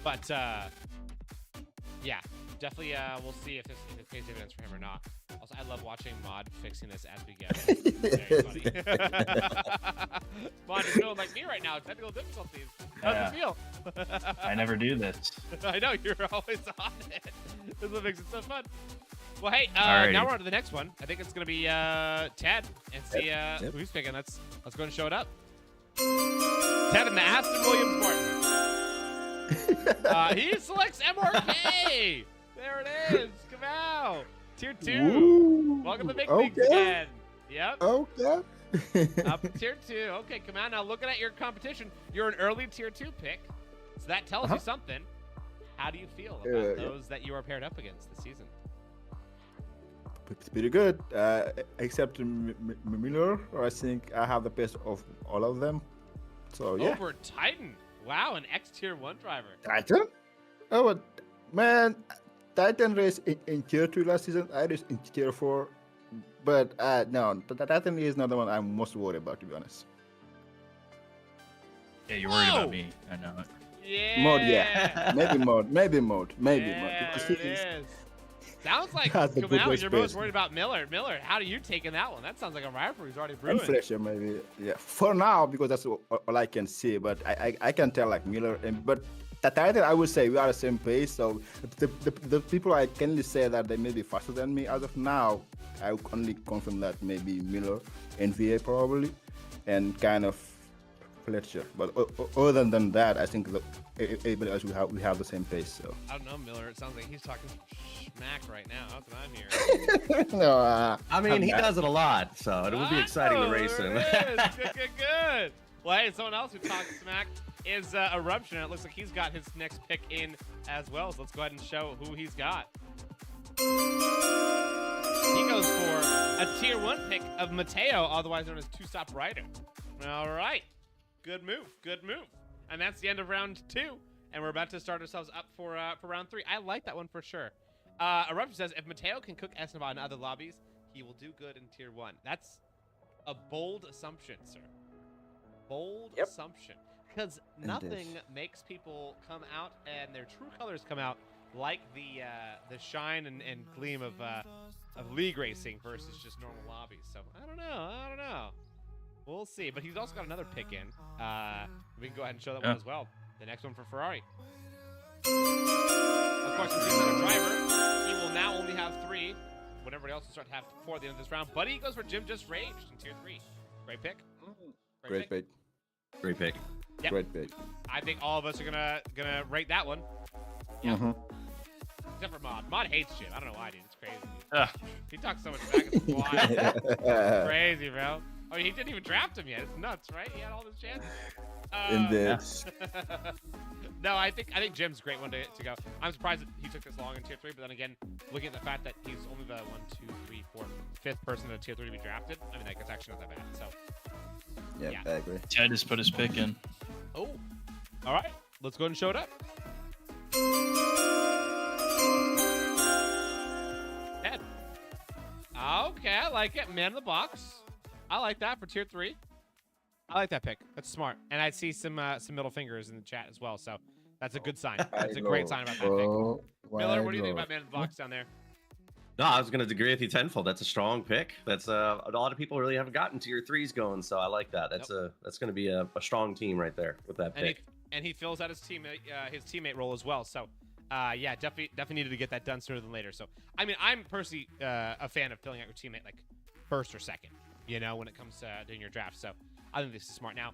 Speaker 1: But yeah, definitely we'll see if it pays dividends for him or not. Also, I love watching Mod fixing this as we go. Very funny. Mod is feeling like me right now. Technical difficulties. How's it feel?
Speaker 4: I never do this.
Speaker 1: I know, you're always on it. This is what makes it so fun. Well, hey,
Speaker 4: Alrighty.
Speaker 1: now we're on to the next one. I think it's going to be Ted and see who he's picking. Let's go and show it up. Ted and the Aston Williams Martin. He selects MRK. There it is. Come out. Tier 2.
Speaker 2: Ooh,
Speaker 1: Welcome to the big leagues again. Yep.
Speaker 2: Okay.
Speaker 1: Up in Tier 2. Okay, come out. Now looking at your competition, you're an early Tier 2 pick. So that tells you something. How do you feel about those that you are paired up against this season?
Speaker 2: It's pretty good, except Miller. I think I have the best of all of them. So yeah.
Speaker 1: Over Titan. Wow, an X Tier 1 driver.
Speaker 2: Titan? Oh, but, man, Titan raced in Tier 2 last season. I raced in Tier 4. But no, Titan is not the one I'm most worried about, to be honest.
Speaker 4: Yeah, you're worried about me. I know it.
Speaker 1: Yeah.
Speaker 2: Mode, yeah. Maybe mode.
Speaker 1: Yeah,
Speaker 2: Because
Speaker 1: there it is. Sounds like
Speaker 2: Has the good
Speaker 1: Kamau,
Speaker 2: race
Speaker 1: you're most
Speaker 2: pace.
Speaker 1: worried about Miller. Miller, how do you take in that one? That sounds like a rivalry's already brewing.
Speaker 2: and Fletcher, maybe. Yeah. For now, because that's all I can see. But I can tell, like, Miller. But the Titan, I would say we are the same pace. So the people I can only say that they may be faster than me as of now. I would only confirm that maybe Miller, NVA probably, and kind of Fletcher. But other than that, I think everybody else we have the same pace. So
Speaker 1: I don't know, Miller. It sounds like he's talking smack right now. That's what I'm hearing.
Speaker 2: no,
Speaker 3: I mean, he does it a lot, so it will be exciting to race him.
Speaker 1: There it is. Good. Well, hey, someone else who talks smack is Eruption. It looks like he's got his next pick in as well. So let's go ahead and show who he's got. He goes for a Tier 1 pick of Mateo, otherwise known as Two-Stop Rider. All right. Good move. And that's the end of round 2. And we're about to start ourselves up for round 3. I like that one for sure. Eruption says, if Mateo can cook Esnava in other lobbies, he will do good in Tier 1. That's a bold assumption, sir. Bold assumption. Because nothing makes people come out and their true colors come out like the shine and gleam of league racing versus just normal lobbies. So I don't know. We'll see. But he's also got another pick in. We can go ahead and show that one as well. The next one for Ferrari. Of course, since he's not a driver, he will now only have 3. When everybody else will start to have 4 at the end of this round. But he goes for Jim Just Raged in Tier 3. Great pick.
Speaker 2: great pick.
Speaker 3: Great pick.
Speaker 1: Yep.
Speaker 2: Great pick.
Speaker 1: I think all of us are gonna rate that one.
Speaker 2: Yeah.
Speaker 1: Except for Mod. Mod hates Jim. I don't know why, dude. It's crazy.
Speaker 4: Ugh.
Speaker 1: He talks so much back and forth. Crazy, bro. I mean, he didn't even draft him yet. It's nuts, right? He had all this chances.
Speaker 2: In this.
Speaker 1: No, I think Jim's a great one to go. I'm surprised that he took this long in Tier 3, but then again, looking at the fact that he's only the 1, 2, 3, 4, 5th person in Tier 3 to be drafted, I mean, like, it's actually not that bad. So,
Speaker 2: Yeah, I agree.
Speaker 4: Ted just put his pick in.
Speaker 1: oh, all right, let's go ahead and show it up. Ted. Okay, I like it. Man in the box. I like that for Tier 3. I like that pick. That's smart. And I see some middle fingers in the chat as well, so that's a good sign. That's a great sign about that pick. Miller, what do you think about Man in the Box down there?
Speaker 3: No, I was going to agree with you tenfold. That's a strong pick. That's a lot of people really haven't gotten Tier 3s going, so I like that. That's that's going to be a strong team right there with that pick.
Speaker 1: And he fills out his teammate role as well. So, yeah, definitely needed to get that done sooner than later. So, I mean, I'm personally a fan of filling out your teammate like first or second, you know, when it comes to doing your draft. So, I think this is smart. Now,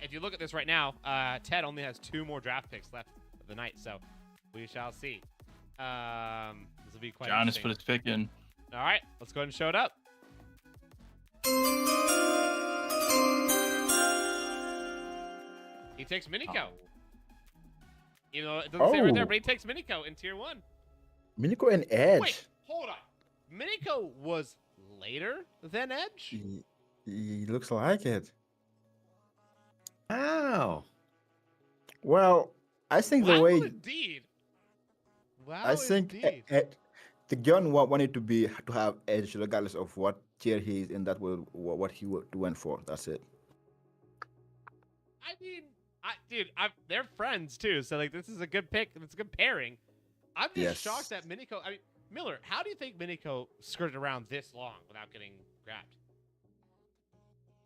Speaker 1: if you look at this right now, Ted only has 2 more draft picks left of the night. So, we shall see. This will be quite
Speaker 4: John has
Speaker 1: interesting.
Speaker 4: put his pick in.
Speaker 1: All right, let's go ahead and show it up. He takes Miniko. Even though it doesn't say right there, but he takes Miniko in Tier 1.
Speaker 2: Miniko and Edge.
Speaker 1: Wait, hold on. Miniko was later than Edge?
Speaker 2: He looks like it.
Speaker 3: Wow.
Speaker 2: Well, I think
Speaker 1: Wow,
Speaker 2: the way
Speaker 1: indeed. Wow,
Speaker 2: I think
Speaker 1: indeed.
Speaker 2: the gun wanted to have Edge regardless of what tier he is in. That was what he went for. That's it.
Speaker 1: I mean, dude, they're friends too, so like this is a good pick. It's a good pairing. I'm just
Speaker 2: Yes.
Speaker 1: shocked that Miniko. I mean, Miller, how do you think Miniko skirted around this long without getting grabbed?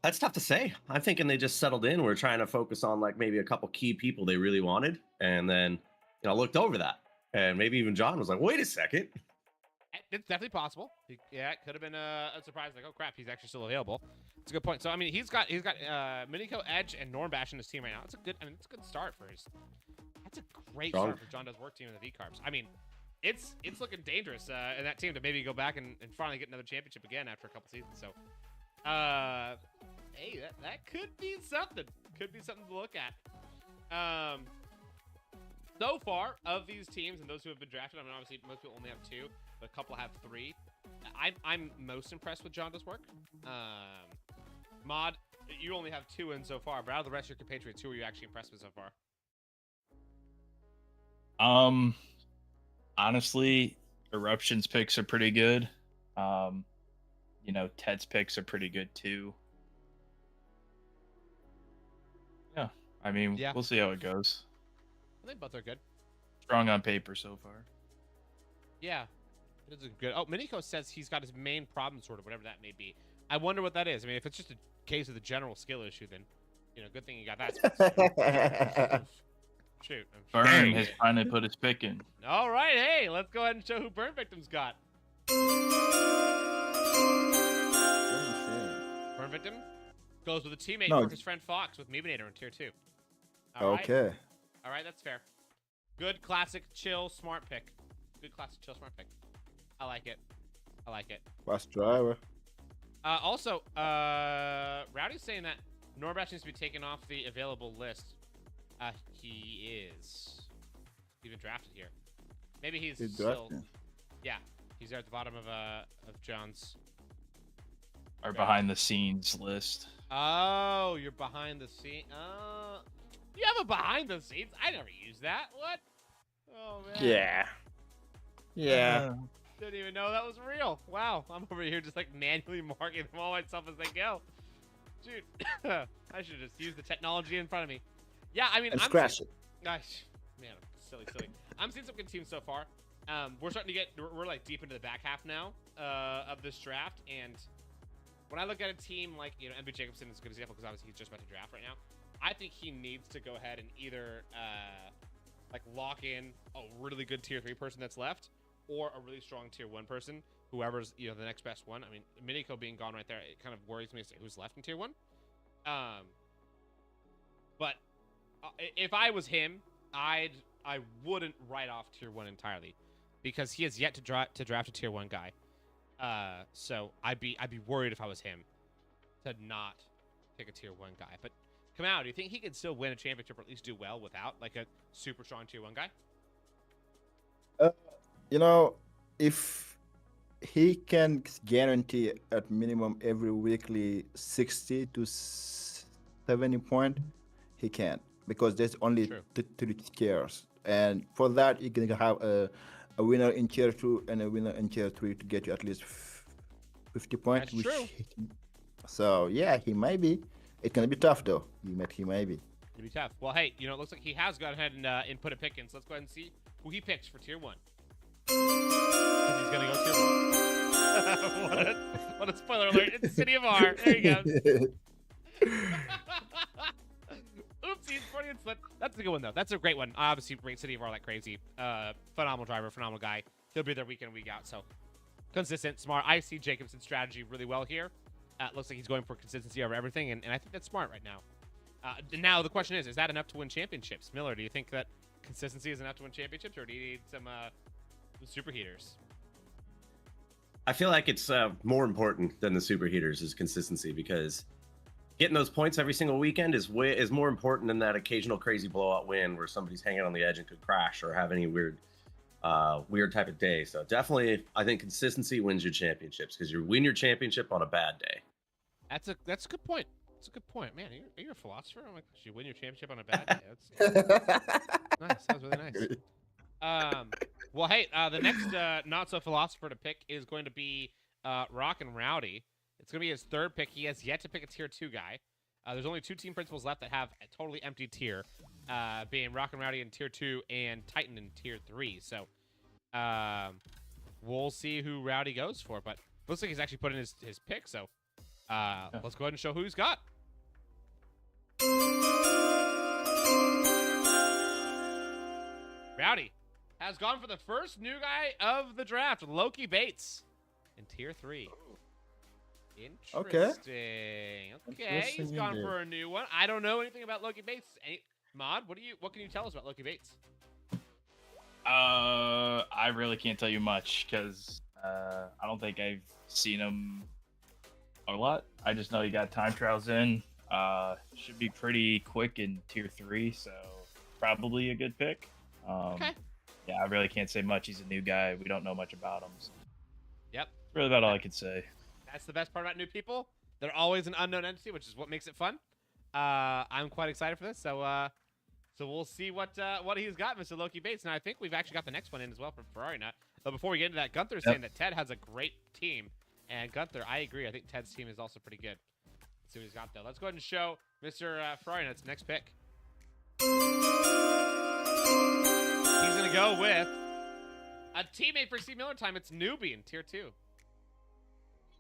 Speaker 3: That's tough to say. I'm thinking they just settled in. We're trying to focus on like maybe a couple key people they really wanted, and then looked over that, and maybe even John was like, "Wait a second."
Speaker 1: It's definitely possible. Yeah, it could have been a surprise. Like, oh crap, he's actually still available. It's a good point. So I mean, he's got Miniko, Edge, and Normbash in his team right now. It's a good. I mean, it's a good start for his. That's a great
Speaker 3: Strong.
Speaker 1: start for John Does Work team in the V Carbs. I mean, it's looking dangerous in that team to maybe go back and finally get another championship again after a couple seasons. So, hey, that could be something. Could be something to look at. So far of these teams and those who have been drafted, I mean, obviously most people only have 2, but a couple have 3. I'm most impressed with John Does Work. Mod, you only have 2 in so far, but out of the rest of your compatriots, who are you actually impressed with so far?
Speaker 4: Honestly, Eruption's picks are pretty good. Ted's picks are pretty good too. Yeah, I mean,
Speaker 1: Yeah.
Speaker 4: we'll see how it goes.
Speaker 1: I think both are good.
Speaker 4: Strong on paper so far.
Speaker 1: Yeah, it is a good. Oh, Miniko says he's got his main problem sorted, whatever that may be. I wonder what that is. I mean, if it's just a case of the general skill issue, then good thing you got that. Shoot.
Speaker 4: Burn has finally put his pick in.
Speaker 1: All right, hey, let's go ahead and show who Burn Victim's got. Burn Victim goes with a teammate
Speaker 2: No.
Speaker 1: for his friend Fox with Meebinator in tier 2. All right.
Speaker 2: Okay.
Speaker 1: All right, that's fair. Good, classic, chill, smart pick. Good, classic, chill, smart pick. I like it. I like it.
Speaker 2: Fast driver.
Speaker 1: Also, Rowdy's saying that Norbash needs to be taken off the available list. He is. He's been drafted here. Maybe he's still.
Speaker 2: drafted.
Speaker 1: Yeah, he's there at the bottom of John's.
Speaker 4: Our behind the scenes list.
Speaker 1: Oh, you're behind the scene. You have a behind the scenes. I never used that. What? Oh man.
Speaker 2: Yeah. Yeah.
Speaker 1: Didn't even know that was real. Wow, I'm over here just like manually marking them all myself as they go. Dude, I should just use the technology in front of me. Yeah, I mean,
Speaker 2: And
Speaker 1: I'm
Speaker 2: scratch it.
Speaker 1: Gosh, man, silly. I'm seeing some good teams so far. We're starting to get, we're like deep into the back half now of this draft, and when I look at a team like MB Jacobson is a good example because obviously he's just about to draft right now. I think he needs to go ahead and either like lock in a really good tier 3 person that's left, or a really strong tier 1 person, whoever's the next best one. I mean, Miniko being gone right there, it kind of worries me as to who's left in tier 1. But if I was him, I wouldn't write off tier 1 entirely, because he has yet to draft a tier 1 guy. So I'd be worried if I was him to not pick a tier 1 guy. But come out, do you think he could still win a championship or at least do well without like a super strong tier 1 guy?
Speaker 2: If he can guarantee at minimum every weekly 60 to 70 point, he can, because there's only
Speaker 1: True.
Speaker 2: 3 tiers, and for that you can have a winner in tier 2 and a winner in tier 3 to get you at least 50 points.
Speaker 1: That's true.
Speaker 2: So yeah, he may be. It's gonna be tough though. He may be.
Speaker 1: It'd be tough. Well, hey, it looks like he has gone ahead and put a pick in, so let's go ahead and see who he picks for tier 1. He's gonna go tier 1. what a spoiler alert! It's City of R. There you go. Oopsies, Freudian slip. That's a good one though. That's a great one. Obviously, rate City of R like crazy. Phenomenal driver, phenomenal guy. He'll be there week in, week out. So consistent, smart. I see Jacobson's strategy really well here. Looks like he's going for consistency over everything, and I think that's smart right now. Now the question is that enough to win championships? Miller, do you think that consistency is enough to win championships, or do you need some super heaters?
Speaker 3: I feel like it's more important than the super heaters is consistency, because getting those points every single weekend is more important than that occasional crazy blowout win where somebody's hanging on the edge and could crash or have any weird type of day. So definitely, I think consistency wins your championships, because you win your championship on a bad day.
Speaker 1: That's a good point. That's a good point, man. Are you a philosopher? I'm like, you win your championship on a bad day. That's nice. That was really nice. Well, hey, the next not so philosopher to pick is going to be Rock and Rowdy. It's going to be his third pick. He has yet to pick a tier 2 guy. There's only 2 team principals left that have a totally empty tier, being Rock and Rowdy in tier 2 and Titan in tier 3. So We'll see who Rowdy goes for, but looks like he's actually put in his pick. So let's go ahead and show who he's got. Rowdy has gone for the first new guy of the draft, Loki Bates, in tier 3. Interesting. Okay, he's gone for a new one. I don't know anything about Loki Bates. Mod, what can you tell us about Loki Bates?
Speaker 4: I really can't tell you much because I don't think I've seen him a lot. I just know he got time trials in. Should be pretty quick in tier 3, so probably a good pick.
Speaker 1: Okay.
Speaker 4: Yeah, I really can't say much. He's a new guy. We don't know much about him. So.
Speaker 1: Yep.
Speaker 4: Really about all I could say.
Speaker 1: That's the best part about new people. They're always an unknown entity, which is what makes it fun. I'm quite excited for this. So we'll see what he's got, Mr. Loki Bates. Now I think we've actually got the next one in as well from Ferrari Nut. But before we get into that, Gunther's saying that Ted has a great team, and Gunther, I agree. I think Ted's team is also pretty good. Let's see what he's got though. Let's go ahead and show Mr. Ferrari Nut's next pick. He's gonna go with a teammate for Steve Miller time. It's Newbie in tier 2.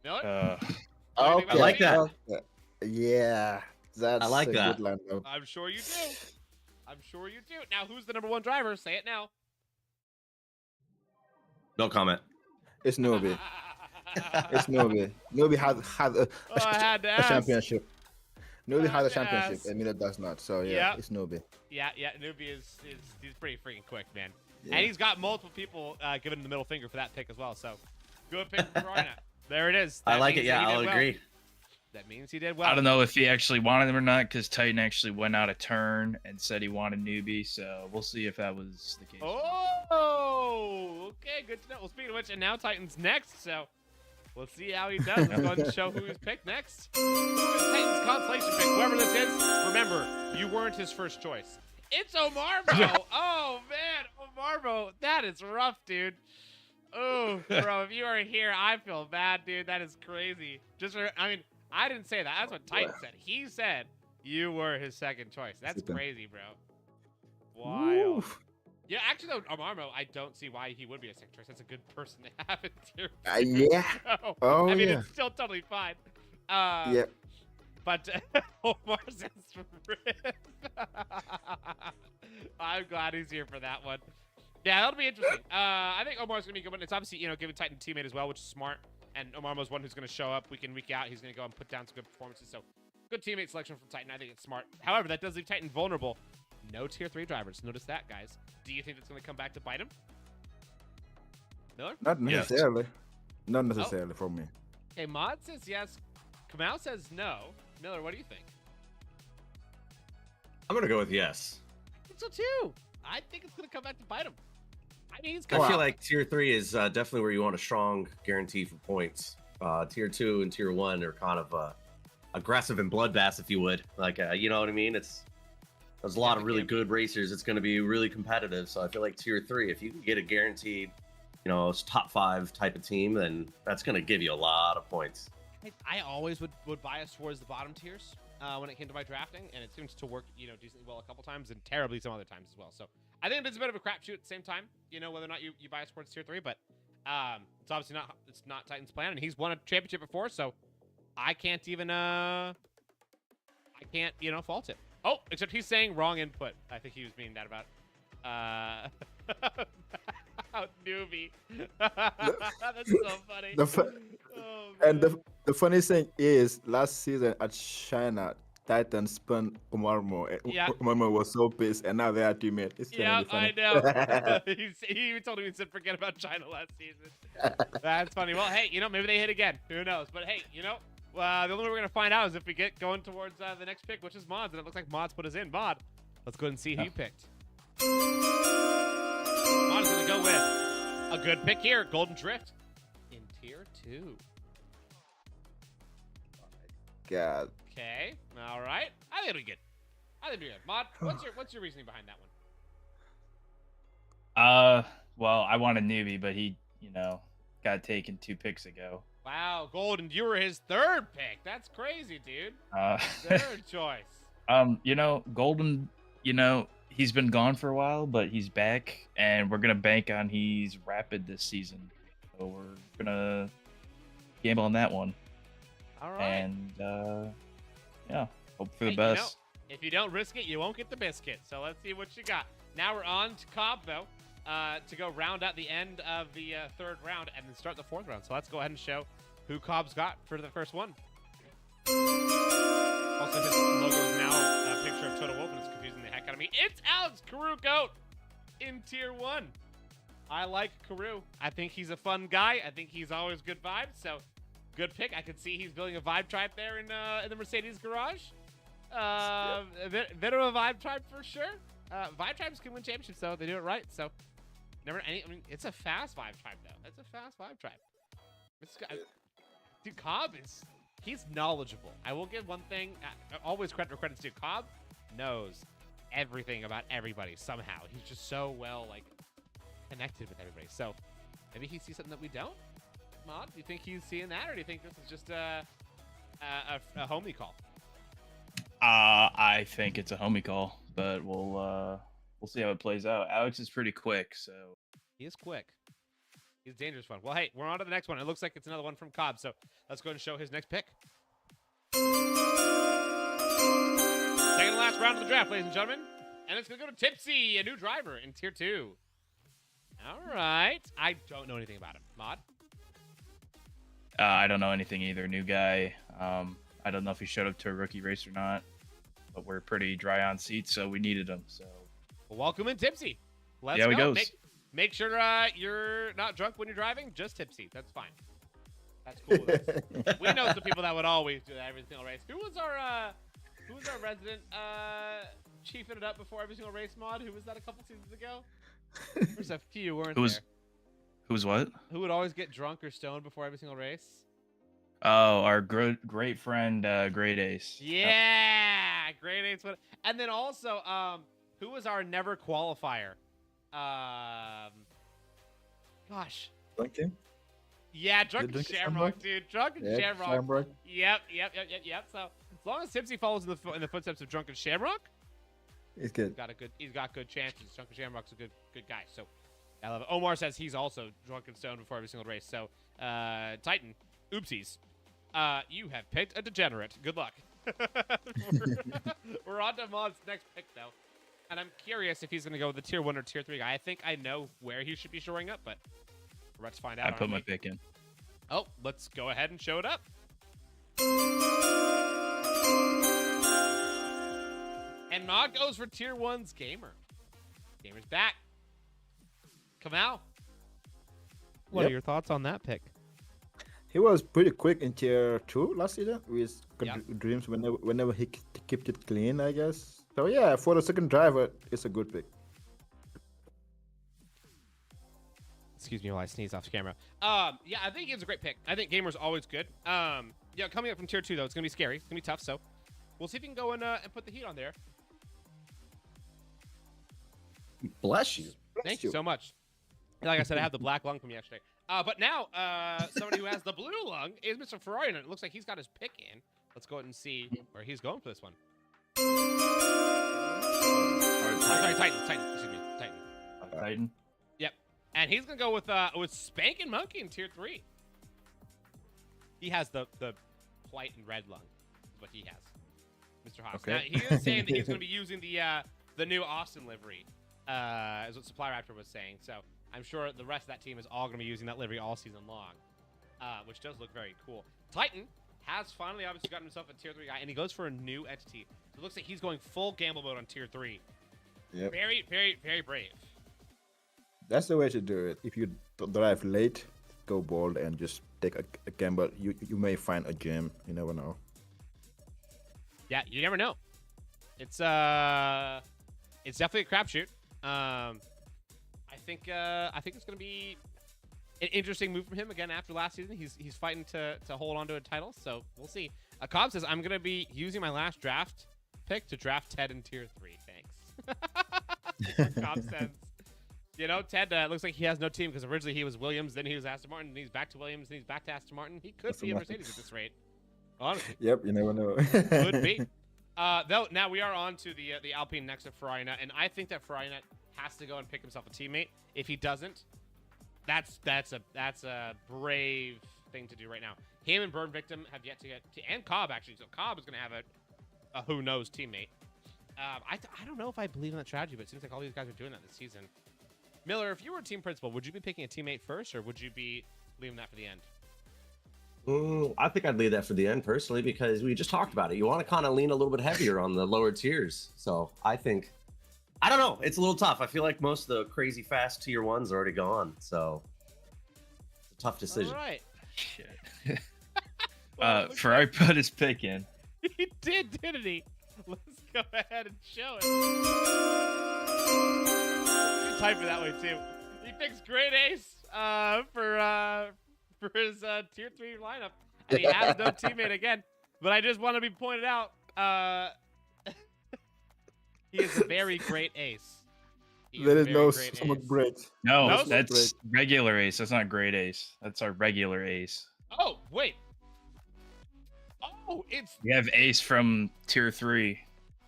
Speaker 1: Miller?
Speaker 2: Okay.
Speaker 3: I like that.
Speaker 2: Okay. Yeah, that's
Speaker 3: I like
Speaker 2: a
Speaker 3: that.
Speaker 2: good line, though.
Speaker 1: I'm sure you do. I'm sure you do. Now, who's the #1 driver? Say it now.
Speaker 3: No comment.
Speaker 2: It's Nobi. It's Nobi. Nobi had
Speaker 1: I had to
Speaker 2: a
Speaker 1: ask.
Speaker 2: championship. Nobi
Speaker 1: I
Speaker 2: has a
Speaker 1: had to
Speaker 2: championship,
Speaker 1: ask.
Speaker 2: and Miller does not. So yeah,
Speaker 1: Yep.
Speaker 2: it's Nobi.
Speaker 1: Yeah, Newbie is he's pretty freaking quick, man.
Speaker 2: Yeah.
Speaker 1: And he's got multiple people giving him the middle finger for that pick as well. So, good pick for Ferrari Nut. There it is.
Speaker 3: I
Speaker 1: That
Speaker 3: like it.
Speaker 1: means
Speaker 3: Yeah,
Speaker 1: that he
Speaker 3: I'll
Speaker 1: did well.
Speaker 3: agree.
Speaker 1: That means he did well.
Speaker 4: I don't know if he actually wanted him or not because Titan actually went out a turn and said he wanted Newbie. So we'll see if that was the case.
Speaker 1: Oh, okay, good to know. Well, speaking of which, and now Titan's next, so we'll see how he does. Let's go ahead and show who he's picked next. Who is Titan's consolation pick? Whoever this is, remember, you weren't his first choice. It's Omarbo. Oh, man, Omarbo. That is rough, dude. Oh, bro, if you are here, I feel bad, dude. That is crazy. I didn't say that. That's what Titan said. He said you were his second choice. That's crazy, bro. Wild.
Speaker 2: Oof.
Speaker 1: Yeah, actually, though, Amarmo, I don't see why he would be a second choice. That's a good person to have in tier.
Speaker 2: Yeah.
Speaker 1: So,
Speaker 2: Oh,
Speaker 1: I mean,
Speaker 2: yeah.
Speaker 1: it's still totally fine.
Speaker 2: Yeah.
Speaker 1: But Omar says Rip. I'm glad he's here for that one. Yeah, that'll be interesting. I think Omar's going to be good. It's obviously, giving Titan a teammate as well, which is smart. And Omarmo's one who's going to show up week in, week out. He's going to go and put down some good performances. So, good teammate selection from Titan. I think it's smart. However, that does leave Titan vulnerable. No tier 3 drivers. Notice that, guys. Do you think that's going to come back to bite him? Miller?
Speaker 2: Not necessarily. Not necessarily for me.
Speaker 1: Okay, Mod says yes. Kamau says no. Miller, what do you think?
Speaker 3: I'm gonna go with yes.
Speaker 1: I think so too. I think it's going to come back to bite him. I mean, he's
Speaker 3: I
Speaker 1: got
Speaker 3: feel like tier 3 is definitely where you want a strong guarantee for points. Tier 2 and tier 1 are kind of aggressive and bloodbaths, if you would. Like, you know what I mean? There's a lot of really good racers. It's going to be really competitive. So I feel like tier 3, if you can get a guaranteed, top 5 type of team, then that's going to give you a lot of points.
Speaker 1: I always would bias towards the bottom tiers when it came to my drafting, and it seems to work, decently well a couple times and terribly some other times as well. So I think it's a bit of a crapshoot at the same time, whether or not you bias towards tier 3, but it's obviously not Titan's plan, and he's won a championship before, so I can't even fault it. Oh, except he's saying wrong input. I think he was meaning that about Newbie. That's so funny.
Speaker 2: And the funny thing is, last season at China, Titan spun Omarmo.
Speaker 1: Yeah.
Speaker 2: Omarmo was so pissed, and now they are teammates. It's
Speaker 1: Yeah,
Speaker 2: funny.
Speaker 1: I know. He even told me, he said, forget about China last season. That's funny. Well, hey, maybe they hit again. Who knows? But hey, the only way we're going to find out is if we get going towards the next pick, which is Mods. And it looks like Mods put us in. Mod, let's go ahead and see who you picked. Mod is going to go with a good pick here. Golden Drift in tier 2.
Speaker 2: God.
Speaker 1: Okay. All right. I think it'll be good. Mod, what's your reasoning behind that one?
Speaker 4: Well, I wanted Newbie, but he, got taken 2 picks ago.
Speaker 1: Wow, Golden, you were his 3rd pick. That's crazy, dude. 3rd choice.
Speaker 4: Golden, he's been gone for a while, but he's back, and we're gonna bank on he's rapid this season. So we're gonna gamble on that one,
Speaker 1: All right.
Speaker 4: and yeah, hope for the
Speaker 1: Hey,
Speaker 4: best.
Speaker 1: if you don't risk it, you won't get the biscuit. So let's see what you got. Now we're on to Cobb, though, to go round out the end of the third round and then start the fourth round. So let's go ahead and show who Cobb's got for the first one. Also, his logo is now a picture of Total Wolf, and it's confusing the heck out of me. It's Alex Caruco in Tier 1. I like Carew. I think he's a fun guy. I think he's always good vibes, so good pick. I could see he's building a vibe tribe there in the Mercedes garage. A bit of a vibe tribe for sure. Vibe tribes can win championships, though. They do it right, so never any. I mean, it's a fast vibe tribe, though. It's a fast vibe tribe. This guy, dude, Cobb is... He's knowledgeable. I will give one thing. Always credit where credit's due. Cobb knows everything about everybody somehow. He's just so well, like, connected with everybody. So maybe he sees something that we don't. Mod, do you think he's seeing that, or do you think this is just a homie call?
Speaker 4: I think it's a homie call, but we'll see how it plays out. Alex is pretty quick, so
Speaker 1: He is quick. He's dangerous one. Well, hey, we're on to the next one. It looks like it's another one from Cobb, so let's go ahead and show his next pick. Second to last round of the draft, ladies and gentlemen. And it's going to go to Tipsy, a new driver in Tier 2. All right. I don't know anything about him. Mod?
Speaker 4: I don't know anything either. New guy. I don't know if he showed up to a rookie race or not, but we're pretty dry on seats, so we needed him. So
Speaker 1: Well, welcome in, Tipsy. Let's
Speaker 4: Yeah,
Speaker 1: go.
Speaker 4: he goes.
Speaker 1: Make sure you're not drunk when you're driving. Just tipsy. That's fine. That's cool with us. We know some people that would always do that every single race. Who was our resident chiefing it up before every single race, Mod? Who was that a couple seasons ago? There's a few, weren't there?
Speaker 4: Who's what?
Speaker 1: Who would always get drunk or stoned before every single race?
Speaker 4: Oh, our great friend, Great Ace.
Speaker 1: Yeah, great ace. And then also, who was our never qualifier? Gosh.
Speaker 2: Duncan?
Speaker 1: Yeah, Drunken
Speaker 2: Drunken
Speaker 1: Shamrock, dude. Drunken
Speaker 2: Yeah,
Speaker 1: Shamrock.
Speaker 2: Shamrock.
Speaker 1: Yep. So as long as Tipsy follows in the footsteps of Drunken Shamrock,
Speaker 2: It's good.
Speaker 1: he's got good chances. Drunken Shamrock's a good guy. So I love it. Omar says he's also drunk and stoned before every single race. So Titan, oopsies. You have picked a degenerate. Good luck. We're on to Mod's next pick though. And I'm curious if he's going to go with the Tier 1 or Tier 3 guy. I think I know where he should be showing up, but let's find out.
Speaker 4: I put my pick in.
Speaker 1: Oh, let's go ahead and show it up. And Mod goes for Tier 1's Gamer. Gamer's back. Kamal, what are
Speaker 2: Yep.
Speaker 1: your thoughts on that pick?
Speaker 2: He was pretty quick in tier 2 last season with
Speaker 1: Yep.
Speaker 2: Dreams whenever he kept it clean, I guess. So yeah, for the second driver, it's a good pick.
Speaker 1: Excuse me while I sneeze off camera. Yeah, I think he's a great pick. I think Gamer's always good. Yeah, coming up from Tier 2 though, it's gonna be scary. It's gonna be tough. So we'll see if we can go and put the heat on there.
Speaker 3: Bless you.
Speaker 1: Thank you so much. Like I said, I have the black lung from yesterday. But now, somebody who has the blue lung is Mr. Ferrari, and it looks like he's got his pick in. Let's go ahead and see where he's going for this one. Sorry, Titan. Excuse me, Titan.
Speaker 4: Titan.
Speaker 1: Yep. And he's gonna go with Spankin' Monkey in Tier 3. He has the white and red lung. Is what he has, Mr. Haas.
Speaker 2: Okay.
Speaker 1: Now he is saying that he's gonna be using the new Austin livery, is what Supply Raptor was saying. So I'm sure the rest of that team is all gonna be using that livery all season long, which does look very cool. Titan has finally obviously gotten himself a Tier 3 guy, and he goes for a new entity. So it looks like he's going full gamble mode on Tier 3.
Speaker 2: Yep.
Speaker 1: Very, very, very brave.
Speaker 2: That's the way to do it. If you drive late, go bold and just take a gamble. You may find a gem. You never know.
Speaker 1: Yeah, you never know. It's definitely a crapshoot. I think it's gonna be an interesting move from him again after last season. He's fighting to hold on to a title, so we'll see. Cobb says I'm gonna be using my last draft pick to draft Ted in Tier 3. Thanks. Cobb says, you know, Ted looks like he has no team because originally he was Williams, then he was Aston Martin, then he's back to Williams, then he's back to Aston Martin. He could
Speaker 2: Aston
Speaker 1: be a
Speaker 2: Martin.
Speaker 1: Mercedes at this rate. Honestly.
Speaker 2: Yep, you never know.
Speaker 1: Could be. Though now we are on to the Alpine next to Ferrari, and I think that Ferrari has to go and pick himself a teammate. If he doesn't, that's a brave thing to do right now. Him and Burn Victim have yet to get and Cobb actually. So Cobb is going to have a who knows teammate. I don't know if I believe in that strategy, but it seems like all these guys are doing that this season. Miller, if you were a team principal, would you be picking a teammate first, or would you be leaving that for the end?
Speaker 3: I think I'd leave that for the end personally because we just talked about it. You want to kind of lean a little bit heavier on the lower tiers. So I think, I don't know. It's a little tough. I feel like most of the crazy fast tier ones are already gone. So it's a tough decision.
Speaker 1: All right.
Speaker 4: Shit.
Speaker 1: Well,
Speaker 4: Ferrari put his pick in.
Speaker 1: He did, didn't he? Let's go ahead and show it. Type it that way too. He picks Great Ace for his tier 3 lineup, and he has no teammate again. But I just want to be pointed out, he is a very great ace.
Speaker 2: There is no
Speaker 1: great
Speaker 2: someone
Speaker 1: ace.
Speaker 2: great.
Speaker 4: No,
Speaker 1: No?
Speaker 4: that's regular ace. That's not great ace. That's our regular ace.
Speaker 1: Oh wait. Oh, it's
Speaker 4: We have ace from tier 3.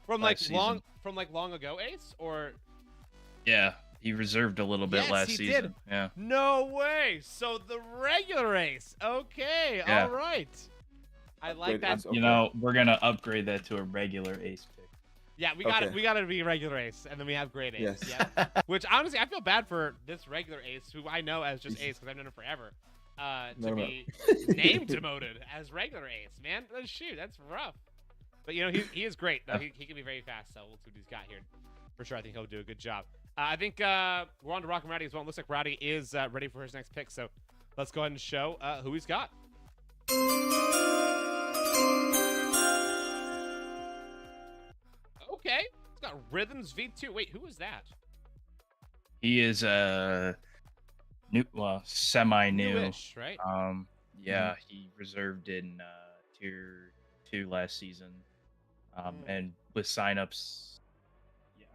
Speaker 1: from
Speaker 4: last
Speaker 1: long ago, Ace, or
Speaker 4: Yeah, he reserved a little bit
Speaker 1: Yes,
Speaker 4: last
Speaker 1: he
Speaker 4: season.
Speaker 1: did.
Speaker 4: Yeah.
Speaker 1: no way. So the regular Ace. Okay,
Speaker 4: Yeah.
Speaker 1: all right. I like that.
Speaker 2: Ace.
Speaker 4: You know, we're gonna upgrade that to a regular ace pick.
Speaker 1: Yeah, we got it.
Speaker 2: Okay.
Speaker 1: We got to be regular Ace, and then we have Great Ace.
Speaker 2: Yes.
Speaker 1: Yeah. Which honestly, I feel bad for this regular Ace, who I know as just Ace because I've known him forever, to
Speaker 2: No.
Speaker 1: be name demoted as regular Ace. Man, shoot, that's rough. But you know, he is great. Though. He can be very fast. So we'll see what he's got here. For sure, I think he'll do a good job. I think we're on to Rock and Rowdy as well. It looks like Rowdy is ready for his next pick. So let's go ahead and show who he's got. Okay, he's got Rhythms V2. Wait, who is that?
Speaker 4: He is new, well, semi-new.
Speaker 1: Newish, right?
Speaker 4: Yeah, he reserved in tier 2 last season, and with signups,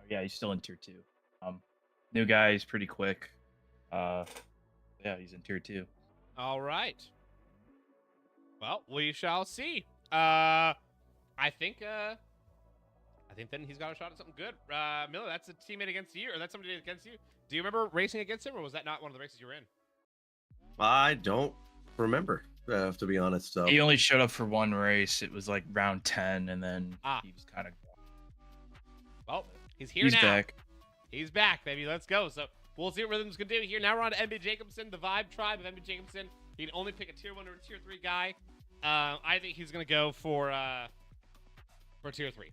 Speaker 4: yeah, he's still in tier 2. New guy, he's pretty quick. Yeah, he's in tier 2.
Speaker 1: All right. Well, we shall see. I think then he's got a shot at something good. Miller, that's a teammate against you, or that's somebody against you. Do you remember racing against him, or was that not one of the races you were in?
Speaker 3: I don't remember, to be honest. So
Speaker 4: He only showed up for one race. It was like round 10, and then
Speaker 1: Ah.
Speaker 4: he was kind of.
Speaker 1: Well, he's here
Speaker 4: He's
Speaker 1: now.
Speaker 4: back.
Speaker 1: He's back, baby. Let's go. So we'll see what Rhythm's gonna do here. Now we're on to MB Jacobson, the Vibe Tribe of MB Jacobson. He can only pick a tier 1 or a tier 3 guy. I think he's gonna go for tier 3.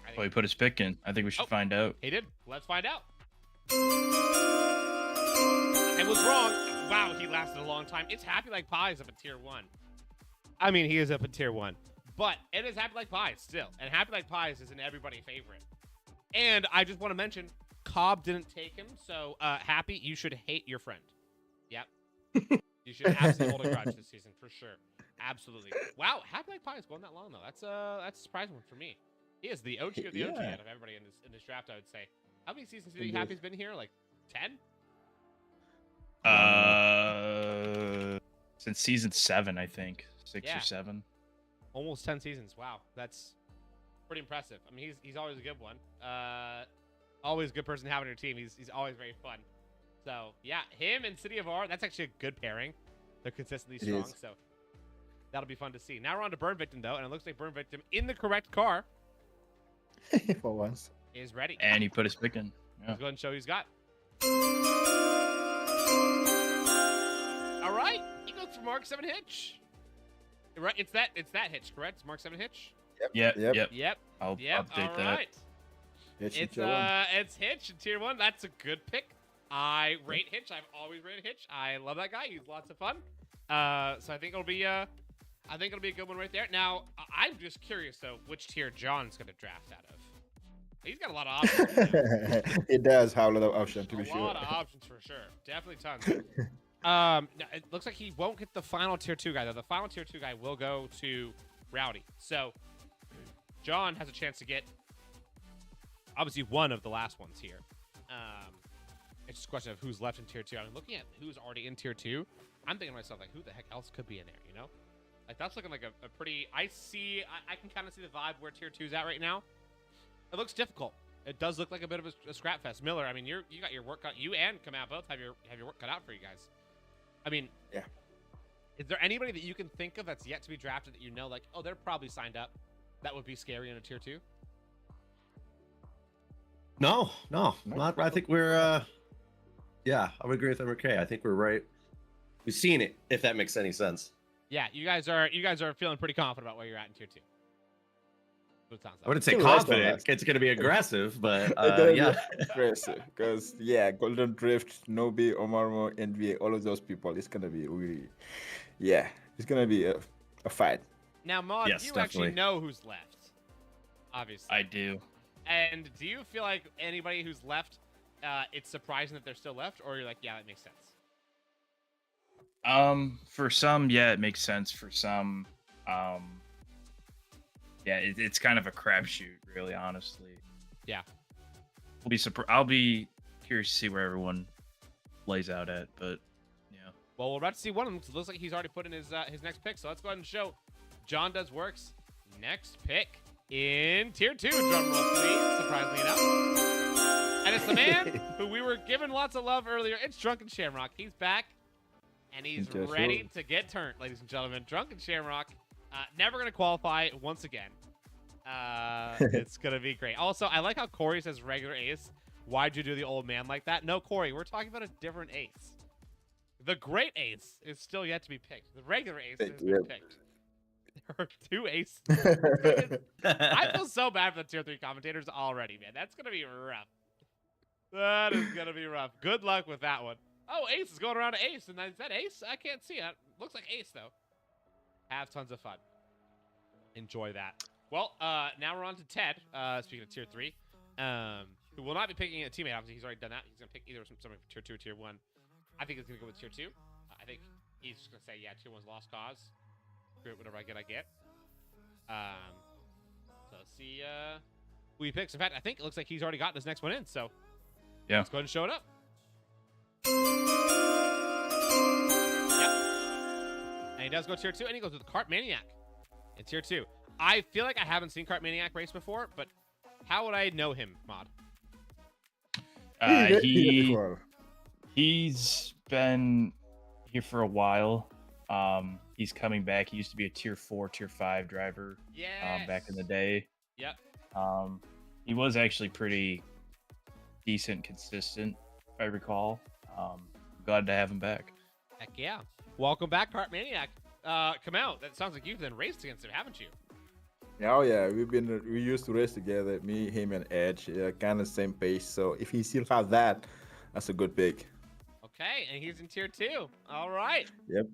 Speaker 1: I
Speaker 4: Well, he
Speaker 1: think
Speaker 4: put his pick in. I think we should
Speaker 1: Oh.
Speaker 4: find out.
Speaker 1: he did. Let's find out. And was wrong. Wow, he lasted a long time. It's Happy Like Pies up at tier 1. I mean, he is up at tier 1. But it is Happy Like Pies still. And Happy Like Pies is an everybody favorite. And I just want to mention, Cobb didn't take him. So, Happy, you should hate your friend. Yep. You should absolutely hold a grudge this season, for sure. Absolutely. Wow, Happy Like Pies going that long, though. That's a surprising one for me. He is the OG of the OG
Speaker 2: Yeah.
Speaker 1: out of everybody in this draft, I would say. How many seasons do you think
Speaker 2: Indeed.
Speaker 1: Happy's been here? Like 10?
Speaker 4: Since season 7, I think 6
Speaker 1: Yeah.
Speaker 4: or 7.
Speaker 1: Almost 10 seasons. Wow, that's pretty impressive. I mean, he's always a good one. Always a good person to have on your team. He's always very fun. So yeah, him and City of R. That's actually a good pairing. They're consistently
Speaker 2: It
Speaker 1: strong.
Speaker 2: is.
Speaker 1: So that'll be fun to see. Now we're on to Burn Victim though, and it looks like Burn Victim in the correct car
Speaker 2: For once.
Speaker 1: is ready.
Speaker 4: And he put his pick in. Yeah.
Speaker 1: Let's go ahead and show who he's got. All right, he goes for Mark 7 Hitch. Right, it's that hitch, correct? It's Mark 7 Hitch.
Speaker 4: Yep.
Speaker 2: Yep.
Speaker 1: Yep.
Speaker 4: I'll
Speaker 1: Yep.
Speaker 4: update
Speaker 1: All
Speaker 4: that.
Speaker 1: right.
Speaker 2: It's
Speaker 1: It's Hitch in tier 1. That's a good pick. I rate Hitch. I've always rated Hitch. I love that guy. He's lots of fun. So I think it'll be a good one right there. Now I'm just curious though, which tier John's gonna draft out of. He's got a lot of options.
Speaker 2: It does have a lot of options, to be
Speaker 1: A
Speaker 2: sure.
Speaker 1: lot of options for sure. Definitely tons. Now, it looks like he won't get the final tier 2 guy though. The final tier 2 guy will go to Rowdy. So John has a chance to get obviously one of the last ones here. It's just a question of who's left in tier 2. I mean, looking at who's already in tier 2, I'm thinking to myself like, who the heck else could be in there? You know, Like that's looking like a pretty. I can kind of see the vibe where tier 2's at right now. It looks difficult. It does look like a bit of a scrap fest. Miller, I mean, you got your work cut. You and Kamau both have your work cut out for you guys. I mean,
Speaker 2: Yeah.
Speaker 1: Is there anybody that you can think of that's yet to be drafted that you know, like, oh, they're probably signed up? That would be scary in a tier 2.
Speaker 3: No, not. I think we're. Yeah, I would agree with MRK. I think we're right. We've seen it. If that makes any sense.
Speaker 1: Yeah, you guys are feeling pretty confident about where you're at in tier 2. What it sounds
Speaker 3: I
Speaker 1: like.
Speaker 3: wouldn't say
Speaker 2: Still rest on
Speaker 3: confident.
Speaker 2: that.
Speaker 3: It's going to be aggressive, but
Speaker 2: Yeah,
Speaker 3: yeah.
Speaker 2: because Golden Drift, Nobi, Omarmo, NBA, all of those people, it's gonna be really, it's gonna be a fight.
Speaker 1: Now, Maud,
Speaker 3: Yes,
Speaker 1: you actually
Speaker 3: definitely.
Speaker 1: know who's left, obviously.
Speaker 4: I do.
Speaker 1: And do you feel like anybody who's left, it's surprising that they're still left, or you're like, yeah, that makes sense?
Speaker 4: For some, yeah, it makes sense. For some, yeah, it's kind of a crapshoot, really, honestly.
Speaker 1: Yeah.
Speaker 4: I'll be curious to see where everyone lays out at, but yeah.
Speaker 1: Well, we're about to see one of them. 'Cause it looks like he's already put in his next pick. So let's go ahead and show John Does Works next pick in tier 2. Drum roll, please. Surprisingly enough. And it's the man who we were giving lots of love earlier. It's Drunken Shamrock. He's back, and he's
Speaker 2: Okay,
Speaker 1: ready
Speaker 2: sure.
Speaker 1: to get turned, ladies and gentlemen. Drunken Shamrock, never going to qualify once again. It's going to be great. Also, I like how Corey says regular ace. Why'd you do the old man like that? No, Corey, we're talking about a different ace. The great ace is still yet to be picked. The regular ace has been
Speaker 2: Yep.
Speaker 1: picked. There are 2 aces. I feel so bad for the tier 3 commentators already, man. That's going to be rough. That is going to be rough. Good luck with that one. Oh, ace is going around to ace. And is that ace? I can't see it. Looks like ace, though. Have tons of fun. Enjoy that. Well, now we're on to Ted, speaking of tier 3, who will not be picking a teammate. Obviously, he's already done that. He's going to pick either somebody from tier 2 or tier 1. I think he's going to go with tier 2. I think he's just going to say, yeah, tier 1's lost cause. Screw it, whatever I get, I get. So let's see who he picks. In fact, I think it looks like he's already gotten his next one in, so
Speaker 4: Yeah.
Speaker 1: let's go ahead and show it up. Yep. And he does go tier 2, and he goes with Cart Maniac in tier 2. I feel like I haven't seen Cart Maniac race before, but how would I know him, Mod?
Speaker 4: He's been here for a while. He's coming back. He used to be a tier 4, tier 5 driver.
Speaker 1: Yes.
Speaker 4: Back in the day.
Speaker 1: Yep.
Speaker 4: He was actually pretty decent, consistent, if I recall. Glad to have him back.
Speaker 1: Heck yeah. Welcome back, Cart Maniac. Come out. That sounds like you've then raced against him, haven't you?
Speaker 2: Oh yeah, we used to race together, me, him, and Edge, kind of same pace. So if he still has that, that's a good pick.
Speaker 1: Okay, and he's in tier 2. All right.
Speaker 2: Yep.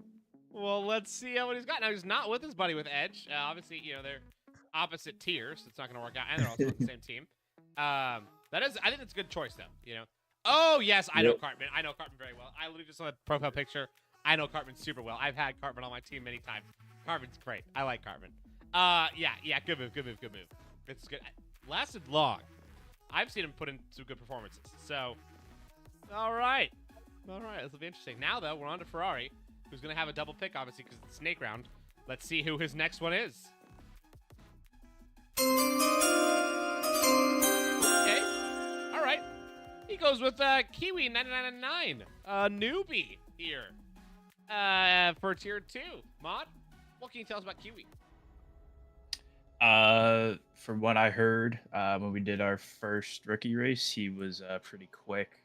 Speaker 1: Well, let's see what he's got. Now, he's not with his buddy with Edge. Obviously, you know, they're opposite tiers. So it's not going to work out. And they're also on the same team. I think that's a good choice, though. You know. Oh, yes, I know Cartman. I know Cartman very well. I literally just saw the profile picture. I know Cartman super well. I've had Cartman on my team many times. Cartman's great. I like Cartman. Yeah, good move. It's good. Lasted long. I've seen him put in some good performances. So, all right, this will be interesting. Now, though, we're on to Ferrari, who's going to have a double pick, obviously, because it's snake round. Let's see who his next one is. Okay, all right. He goes with Kiwi 9999, a newbie here for tier 2. Mod, what can you tell us about Kiwi?
Speaker 4: From what I heard, when we did our first rookie race, he was pretty quick.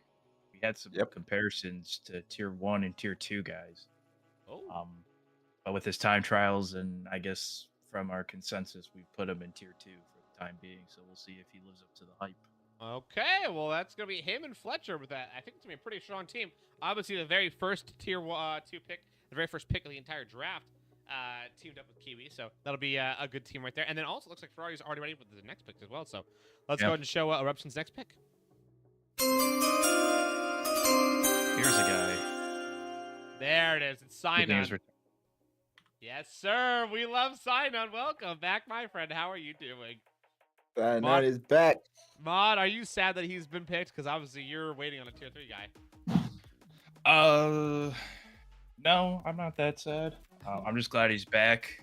Speaker 4: We had some comparisons to tier 1 and tier 2 guys.
Speaker 1: Oh.
Speaker 4: But with his time trials, and I guess from our consensus, we put him in tier 2 for the time being. So we'll see if he lives up to the hype.
Speaker 1: Okay, well, that's going to be him and Fletcher with that. I think it's going to be a pretty strong team. Obviously, the very first tier 2 pick, the very first pick of the entire draft, teamed up with Kiwi. So that'll be a good team right there. And then also looks like Ferrari's already ready for the next pick as well. So let's go ahead and show Eruption's next pick.
Speaker 4: Here's a guy.
Speaker 1: There it is. It's Sinon. Yes, sir. We love Sinon. Welcome back, my friend. How are you doing?
Speaker 2: Now he's back.
Speaker 1: Mod, are you sad that he's been picked? Because obviously you're waiting on a tier 3 guy.
Speaker 4: No, I'm not that sad. I'm just glad he's back.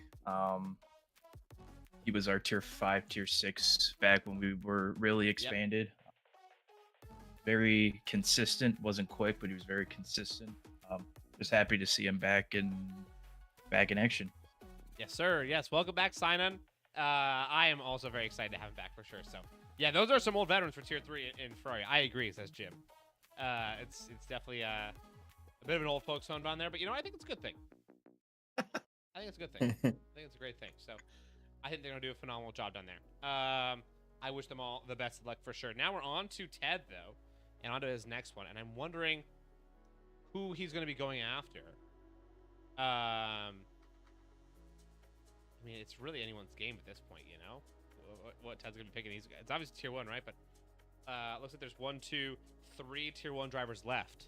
Speaker 4: He was our tier 5, tier 6 back when we were really expanded. Very consistent. Wasn't quick, but he was very consistent. Just happy to see him back in action.
Speaker 1: Yes, sir. Yes, welcome back, Sinon. I am also very excited to have him back for sure. So, yeah, those are some old veterans for tier 3 in Ferrari. I agree, says Jim. It's definitely a bit of an old folks home down there, but I think it's a good thing. I think it's a good thing. I think it's a great thing. So, I think they're gonna do a phenomenal job down there. I wish them all the best of luck for sure. Now we're on to Ted though, and on to his next one, and I'm wondering who he's gonna be going after. I mean, it's really anyone's game at this point, what Ted's gonna be picking. It's obviously tier 1, right? But looks like there's 1, 2, 3 tier 1 drivers left.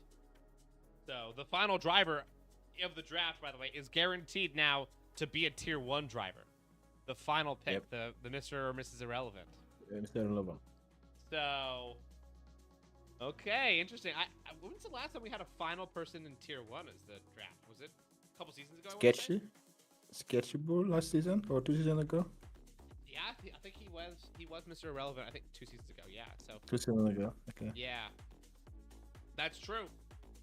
Speaker 1: So the final driver of the draft, by the way, is guaranteed now to be a tier 1 driver. The final pick, the Mr. or Mrs. Irrelevant.
Speaker 2: Mr. Irrelevant.
Speaker 1: So, okay, interesting. When's the last time we had a final person in tier 1 as the draft? Was it a couple seasons ago?
Speaker 2: Sketchy Bull last season or 2 seasons ago?
Speaker 1: Yeah, I think he was Mr. Irrelevant. I think 2 seasons ago. Yeah, so
Speaker 2: 2 seasons ago. Okay.
Speaker 1: yeah, that's true.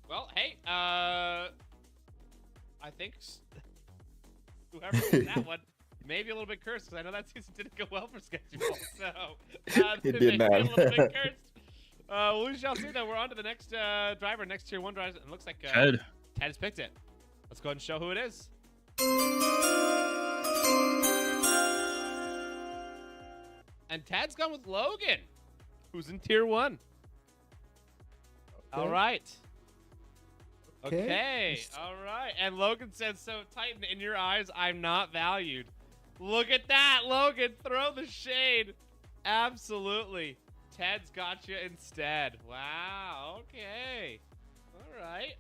Speaker 1: Well, hey, I think whoever did that one. Maybe a little bit cursed, because I know that season didn't go well for Sketchy Ball, so
Speaker 2: It did not.
Speaker 1: A little bit cursed. We shall see, though. We're on to the next driver, next tier 1 driver. It looks like
Speaker 4: Ted
Speaker 1: has picked it. Let's go ahead and show who it is. And Ted's gone with Logan, who's in tier 1.
Speaker 2: Okay.
Speaker 1: All right. Okay. All right. And Logan says, so Titan, in your eyes, I'm not valued. Look at that, Logan. Throw the shade. Absolutely. Ted's got you instead. Wow. Okay. All right.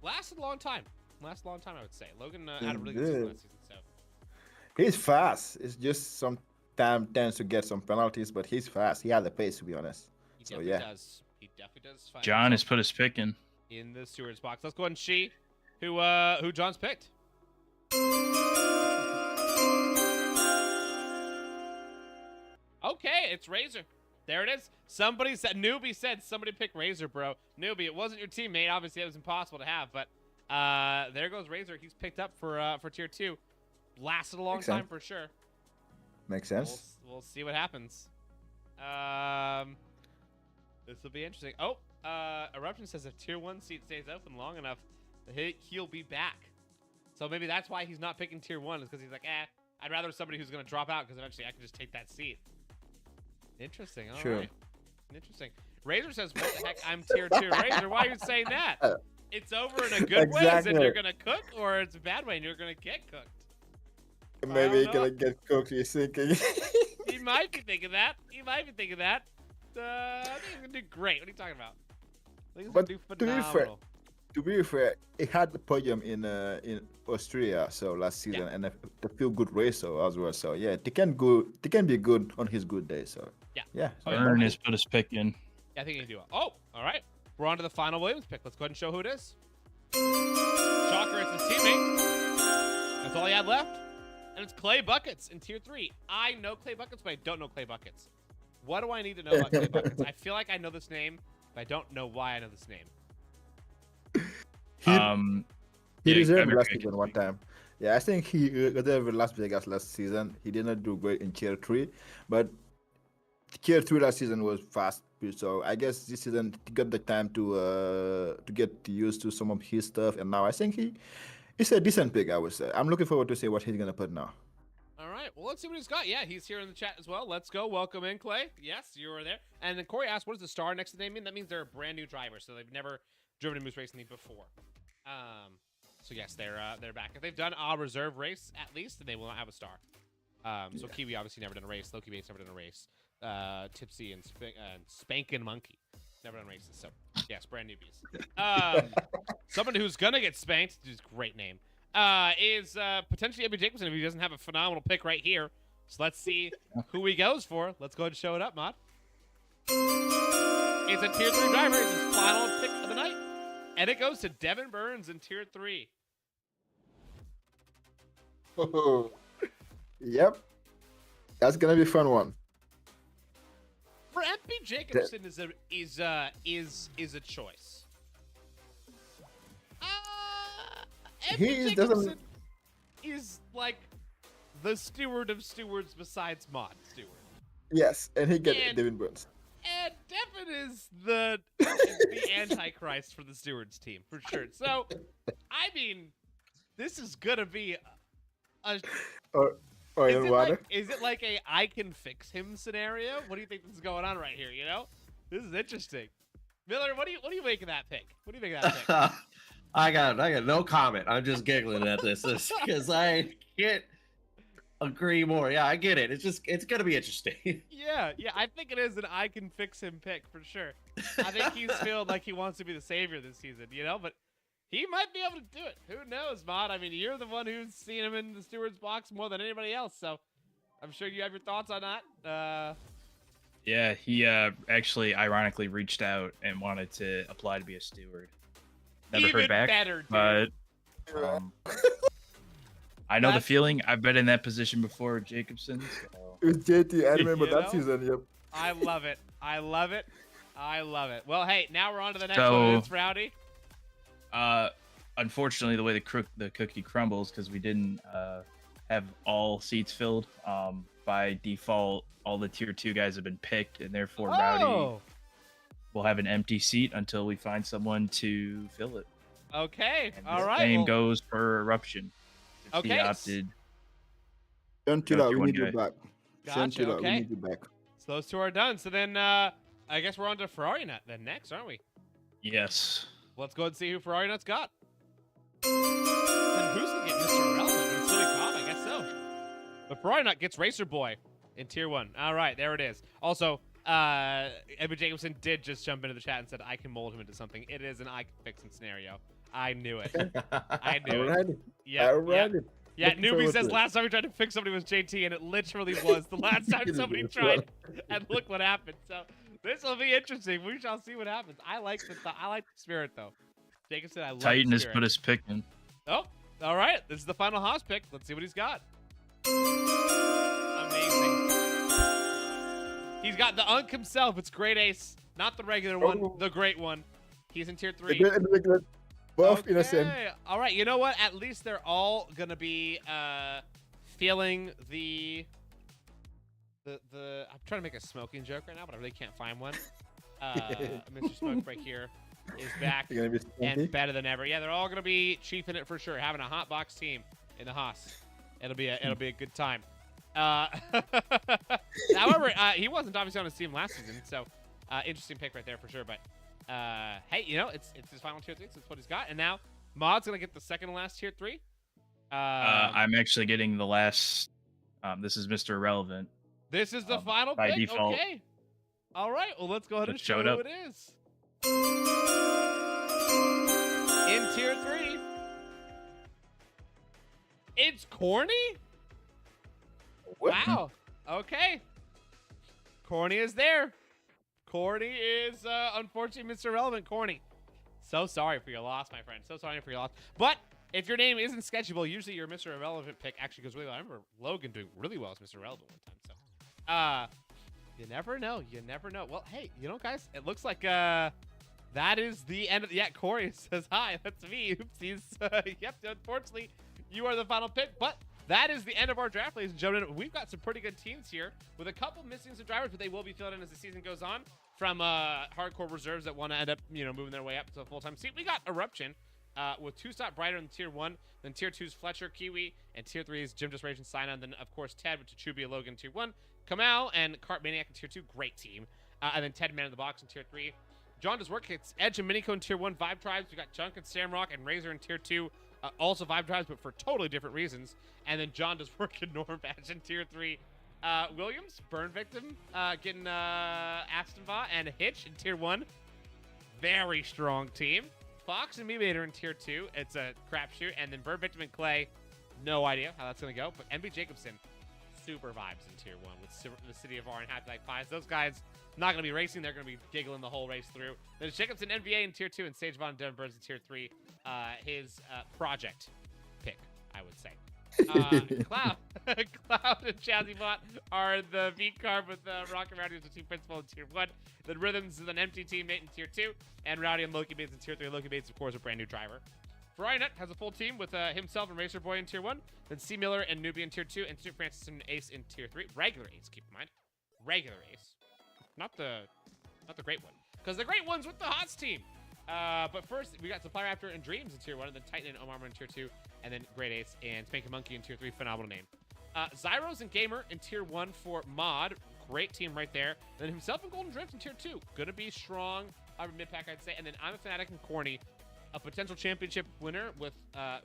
Speaker 1: Lasted a long time. I would say. Logan had a really good season last season. So
Speaker 2: He's fast. It's just sometimes tends to get some penalties, but he's fast. He has the pace, to be honest.
Speaker 1: he definitely does. He definitely does. Find
Speaker 4: John has
Speaker 1: himself
Speaker 4: put his pick
Speaker 1: in the steward's box. Let's go ahead and see who John's picked. Okay, it's Razor. There it is. Somebody said, Newbie said, somebody picked Razor, bro. Newbie, it wasn't your teammate. Obviously, it was impossible to have, but there goes Razor. He's picked up for tier 2. Lasted a long
Speaker 2: Makes
Speaker 1: time
Speaker 2: sense.
Speaker 1: for sure.
Speaker 2: Makes sense.
Speaker 1: We'll see what happens. This will be interesting. Oh, Eruption says if tier 1 seat stays open long enough, he'll be back. So maybe that's why he's not picking tier 1, is because he's like, I'd rather somebody who's going to drop out, because eventually I can just take that seat. Interesting. All right. Interesting. Razor says, what the heck? I'm tier 2. Razor, why are you saying that? It's over in a good way, as in you're going to cook, or it's a bad way and you're going to get cooked?
Speaker 2: Maybe he can get cooked. He's thinking.
Speaker 1: He might be thinking that. I think he's going to do great. What are you talking about? I think he's going to do phenomenal.
Speaker 2: To be fair, he had the podium in Austria last season, and a feel good racer as well. So yeah, they can be good on his good day. So yeah.
Speaker 4: Ern has put his pick in.
Speaker 1: Yeah, I think he can do it. Oh, all right. We're on to the final Williams pick. Let's go ahead and show who it is. Shocker, it's his teammate. That's all he had left. And it's Clay Buckets in tier 3. I know Clay Buckets, but I don't know Clay Buckets. What do I need to know about Clay Buckets? I feel like I know this name, but I don't know why I know this name.
Speaker 2: He deserved last season one time. Yeah, I think he deserved Las Vegas last season. He did not do great in tier 3, but tier 3 last season was fast. So I guess this season he got the time to get used to some of his stuff, and now I think it's a decent pick, I would say. I'm looking forward to see what he's gonna put now.
Speaker 1: All right, well, let's see what he's got. Yeah, he's here in the chat as well. Let's go. Welcome in, Clay. Yes, you were there. And then Corey asked, what does the star next to the name mean? That means they're a brand new driver, so they've never driven a Moose Racing League before. So yes, they're back. If they've done a reserve race at least, then they will not have a star. So Kiwi obviously never done a race. Loki Bates never done a race. Tipsy and Spankin' Monkey never done races. So yes, brand newbies. Someone who's gonna get spanked, who's a great name, is potentially Abby Jacobson if he doesn't have a phenomenal pick right here. So let's see who he goes for. Let's go ahead and show it up, Mod. It's a tier 3 driver. It's his final pick of the night. And it goes to Devin Burns in tier 3.
Speaker 5: Yep. That's gonna be a fun one.
Speaker 1: For MP Jacobson is a choice.
Speaker 5: He
Speaker 1: MP
Speaker 5: doesn't-
Speaker 1: Jacobson is like the steward of stewards besides Mod Steward.
Speaker 5: Yes, and he get
Speaker 1: And-
Speaker 5: David Burns.
Speaker 1: And Devin is the antichrist for the stewards team for sure. So, I mean, this is gonna be a.
Speaker 5: Or
Speaker 1: Is
Speaker 5: in
Speaker 1: it,
Speaker 5: water.
Speaker 1: like, is it like a I can fix him scenario? What do you think is going on right here? You know, this is interesting. Miller, what do you make of that pick? What do you make of that pick?
Speaker 3: I got no comment. I'm just giggling at this because I can't agree more. Yeah, I get it. It's gonna be interesting.
Speaker 1: Yeah, I think it is an I can fix him pick for sure. I think he's feeling like he wants to be the savior this season, you know, but he might be able to do it. Who knows, Mod? I mean, you're the one who's seen him in the steward's box more than anybody else, so I'm sure you have your thoughts on that.
Speaker 4: Yeah, he actually ironically reached out and wanted to apply to be a steward. Never
Speaker 1: Even
Speaker 4: heard back,
Speaker 1: better, dude.
Speaker 4: but I know the
Speaker 1: That's-
Speaker 4: feeling. I've been in that position before with Jacobson. So.
Speaker 5: It was JT. I remember
Speaker 1: You
Speaker 5: that
Speaker 1: know?
Speaker 5: season. Yep.
Speaker 1: I love it. I love it. I love it. Well, hey, now we're on to the next
Speaker 4: So-
Speaker 1: one. It's Rowdy.
Speaker 4: Unfortunately, the way the cookie crumbles, because we didn't have all seats filled. By default, all the tier 2 guys have been picked, and therefore Rowdy
Speaker 1: Oh,
Speaker 4: will have an empty seat until we find someone to fill it.
Speaker 1: okay.
Speaker 4: And
Speaker 1: All
Speaker 4: the
Speaker 1: right.
Speaker 4: Same
Speaker 1: well,
Speaker 4: goes for Eruption. If
Speaker 1: Okay,
Speaker 4: He opted.
Speaker 5: Shantila,
Speaker 4: Go
Speaker 5: we
Speaker 4: one
Speaker 5: need you
Speaker 4: guy.
Speaker 5: back.
Speaker 1: Gotcha,
Speaker 5: Shantila,
Speaker 1: okay.
Speaker 5: we need you back.
Speaker 1: So those two are done. So then I guess we're on to Ferrari Nut then next, aren't we?
Speaker 4: Yes.
Speaker 1: Let's go and see who Ferrari Nut's got. Then who's gonna get Mr. Relevant? And Silly Cobb, I guess so. But Ferrari Nut gets Racer Boy in tier 1. All right, there it is. Also, Edwin Jacobson did just jump into the chat and said I can mold him into something. It is an I can fix him scenario. I knew it. I knew it.
Speaker 5: Alrighty.
Speaker 1: Yeah.
Speaker 5: Alrighty.
Speaker 1: Yeah,
Speaker 5: Looking
Speaker 1: Newbie
Speaker 5: forward
Speaker 1: says
Speaker 5: to it.
Speaker 1: last time we tried to fix somebody was JT, and it literally was the last time somebody tried, and look what happened. So this will be interesting. We shall see what happens. I like the spirit though. Jacob said I love
Speaker 4: Titan
Speaker 1: the
Speaker 4: has
Speaker 1: spirit.
Speaker 4: put his pick in.
Speaker 1: Oh, all right. This is the final Haas pick. Let's see what he's got. Amazing. He's got the Unk himself. It's Great Ace, not the regular one,
Speaker 5: Oh.
Speaker 1: the great one. He's in tier
Speaker 5: The
Speaker 1: 3.
Speaker 5: great and the regular, both in the same.
Speaker 1: Okay. All right. You know what? At least they're all gonna be feeling the. I'm trying to make a smoking joke right now, but I really can't find one. Mr. Smoke Break here is back
Speaker 5: You're gonna be
Speaker 1: and
Speaker 5: stinky.
Speaker 1: better than ever. Yeah, they're all gonna be chiefing it for sure. Having a hot box team in the Haas. It'll be a good time. However, he wasn't obviously on his team last season, so interesting pick right there for sure. But hey, you know, it's his final tier 3, so it's what he's got. And now Mod's gonna get the second to last tier 3.
Speaker 4: I'm actually getting the last. This is Mr. Irrelevant.
Speaker 1: This is the
Speaker 4: um,
Speaker 1: final
Speaker 4: by
Speaker 1: pick.
Speaker 4: default.
Speaker 1: Okay. All right. Well, let's go ahead and
Speaker 4: Let's
Speaker 1: show
Speaker 4: show it
Speaker 1: who
Speaker 4: up.
Speaker 1: it is. In tier 3, it's Corny.
Speaker 5: What?
Speaker 1: Wow. Okay. Corny is there. Corny is unfortunately Mr. Relevant. Corny. So sorry for your loss, my friend. So sorry for your loss. But if your name isn't sketchable, usually your Mr. Irrelevant pick actually goes really well. I remember Logan doing really well as Mr. Irrelevant one time. So, you never know. You never know. Well, hey, you know, guys, it looks like that is the end of the. Yeah, Corey says hi. That's me. Oopsies. Yep. Unfortunately, you are the final pick, but. That is the end of our draft, ladies and gentlemen. We've got some pretty good teams here with a couple missing some drivers, but they will be filled in as the season goes on from hardcore reserves that want to end up, moving their way up to a full-time seat. We got Eruption with 2-stop Brighter in tier 1, then tier 2's Fletcher, Kiwi, and tier 3's Jim Just Rage and Sign-On. Then, of course, Ted with Chubia Logan in tier 1, Kamal and Cart Maniac in tier 2, great team. And then Ted Man in the Box in tier 3. John Does Work hits Edge and Minico in tier 1, Vibe Tribes. We got Junk and Samrock and Razor in tier 2. Also Vibe Tribes, but for totally different reasons. And then John Does Work in Norm Badge in tier 3. Williams, Burn Victim, getting Astonva and Hitch in tier 1. Very strong team. Fox and Meemater in tier 2. It's a crapshoot. And then Burn Victim and Clay, no idea how that's going to go. But MB Jacobson, super vibes in tier 1 with the City of R and Happy Like Pies. Those guys not going to be racing. They're going to be giggling the whole race through. Then Jacobson NBA in tier 2 and Sage Von and Devin Burns in tier 3. His project pick, I would say. Cloud, Cloud and ChazzyBot are the V card with Rocket Rowdy as the team principal in Tier 1. Then Rhythms is an empty teammate in Tier 2. And Rowdy and Loki Bates in Tier 3. Loki Bates, of course, a brand new driver. Ferrari has a full team with himself and Racer Boy in Tier 1. Then C. Miller and Newbie in Tier 2. And Stuart Francis and Ace in Tier 3. Regular Ace, keep in mind. Regular Ace. Not the great one. Because the great one's with the HOTS team. But first, we got Supply Raptor and Dreams in Tier 1, and then Titan and Omar in Tier 2, and then Great Ace and Spanky Monkey in Tier 3. Phenomenal name. Zyros and Gamer in Tier 1 for Mod. Great team right there. And then himself and Golden Drift in Tier 2. Gonna be strong mid-pack, I'd say. And then I'm a Fnatic and Corny, a potential championship winner with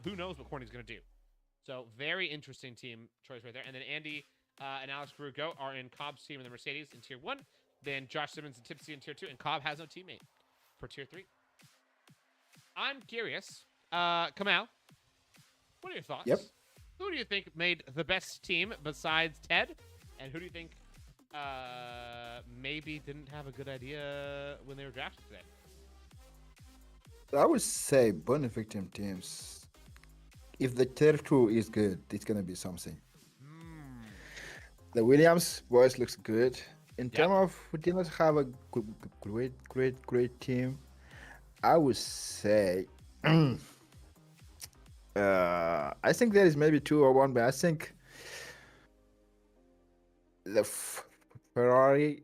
Speaker 1: who knows what Corny's gonna do. So very interesting team choice right there. And then Andy and Alex Brugo are in Cobb's team in the Mercedes in Tier 1. Then Josh Simmons and Tipsy in Tier 2, and Cobb has no teammate for Tier 3. I'm curious, Kamau, what are your thoughts?
Speaker 5: Yep.
Speaker 1: Who do you think made the best team besides Ted? And who do you think maybe didn't have a good idea when they were drafted today?
Speaker 5: I would say bonus victim teams. If the tier 2 is good, it's gonna be something. The Williams voice looks good. In terms of who did not have a great team, I would say I think there is maybe 2 or 1, but I think the Ferrari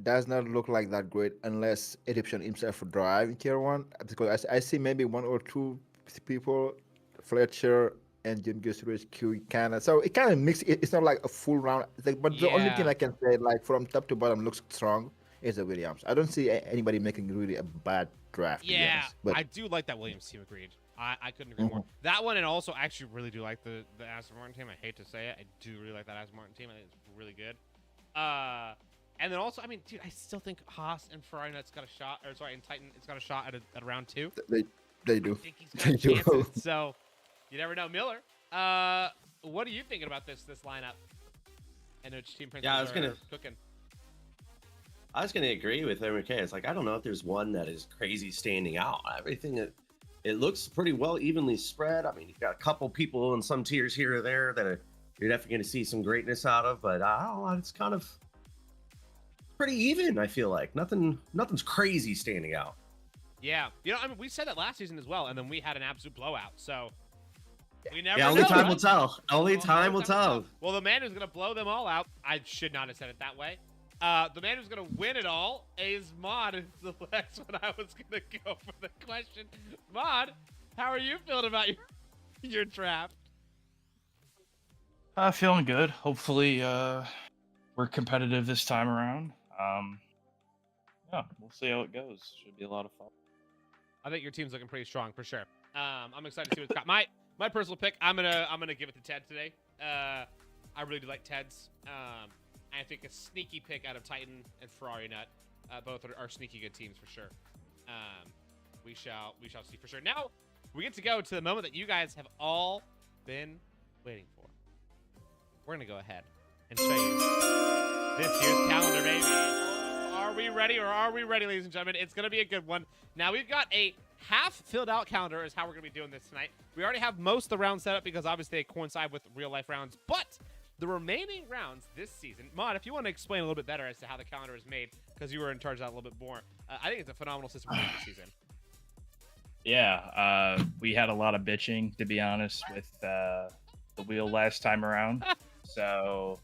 Speaker 5: does not look like that great unless Egyptian himself would drive in Tier 1, because I see maybe 1 or 2 people, Fletcher and Genghis Rescue kind of, so it kind of mixed. It's not like a full round, but the only thing I can say, like from top to bottom, looks strong is the Williams. I don't see anybody making really a bad draft.
Speaker 1: Yeah,
Speaker 5: but
Speaker 1: I do like that Williams team. Agreed. I couldn't agree more. That one, and also actually really do like the Aston Martin team. I hate to say it, I do really like that Aston Martin team. I think it's really good. And then also, I mean, dude, I still think Haas and Ferrari Nuts got a shot, or sorry, and Titan, it's got a shot at round 2.
Speaker 5: they do.
Speaker 1: I think he's got chances. So you never know. Miller, what are you thinking about this lineup? And which team principals are cooking?
Speaker 3: I was gonna agree with MK. It's like I don't know if there's one that is crazy standing out. Everything it looks pretty well evenly spread. I mean, you've got a couple people in some tiers here or there that you're definitely gonna see some greatness out of, but I don't know. It's kind of pretty even. I feel like nothing's crazy standing out.
Speaker 1: Yeah, you know, I mean, we said that last season as well, and then we had an absolute blowout. So we never.
Speaker 3: Yeah, only
Speaker 1: know,
Speaker 3: time
Speaker 1: right?
Speaker 3: will tell. Only time will tell.
Speaker 1: Well, the man who's gonna blow them all out, I should not have said it that way. The man who's gonna win it all is Mod. Is the next one I was gonna go for the question. Mod, how are you feeling about your draft?
Speaker 4: Feeling good. Hopefully, we're competitive this time around. Yeah, we'll see how it goes. Should be a lot of fun.
Speaker 1: I think your team's looking pretty strong for sure. I'm excited to see what's got. My personal pick, I'm gonna give it to Ted today. I really do like Ted's. I think a sneaky pick out of Titan and Ferrari Nut. Both are sneaky good teams for sure. We shall see for sure. Now we get to go to the moment that you guys have all been waiting for. We're gonna go ahead and show you this year's calendar, baby. Are we ready, or are we ready, ladies and gentlemen? It's gonna be a good one. Now we've got a half filled out calendar is how we're gonna be doing this tonight. We already have most of the rounds set up because obviously they coincide with real life rounds, but the remaining rounds this season, Mod, if you want to explain a little bit better as to how the calendar is made, because you were in charge of that a little bit more, I think it's a phenomenal system this season.
Speaker 4: Yeah, we had a lot of bitching, to be honest, with the wheel last time around. So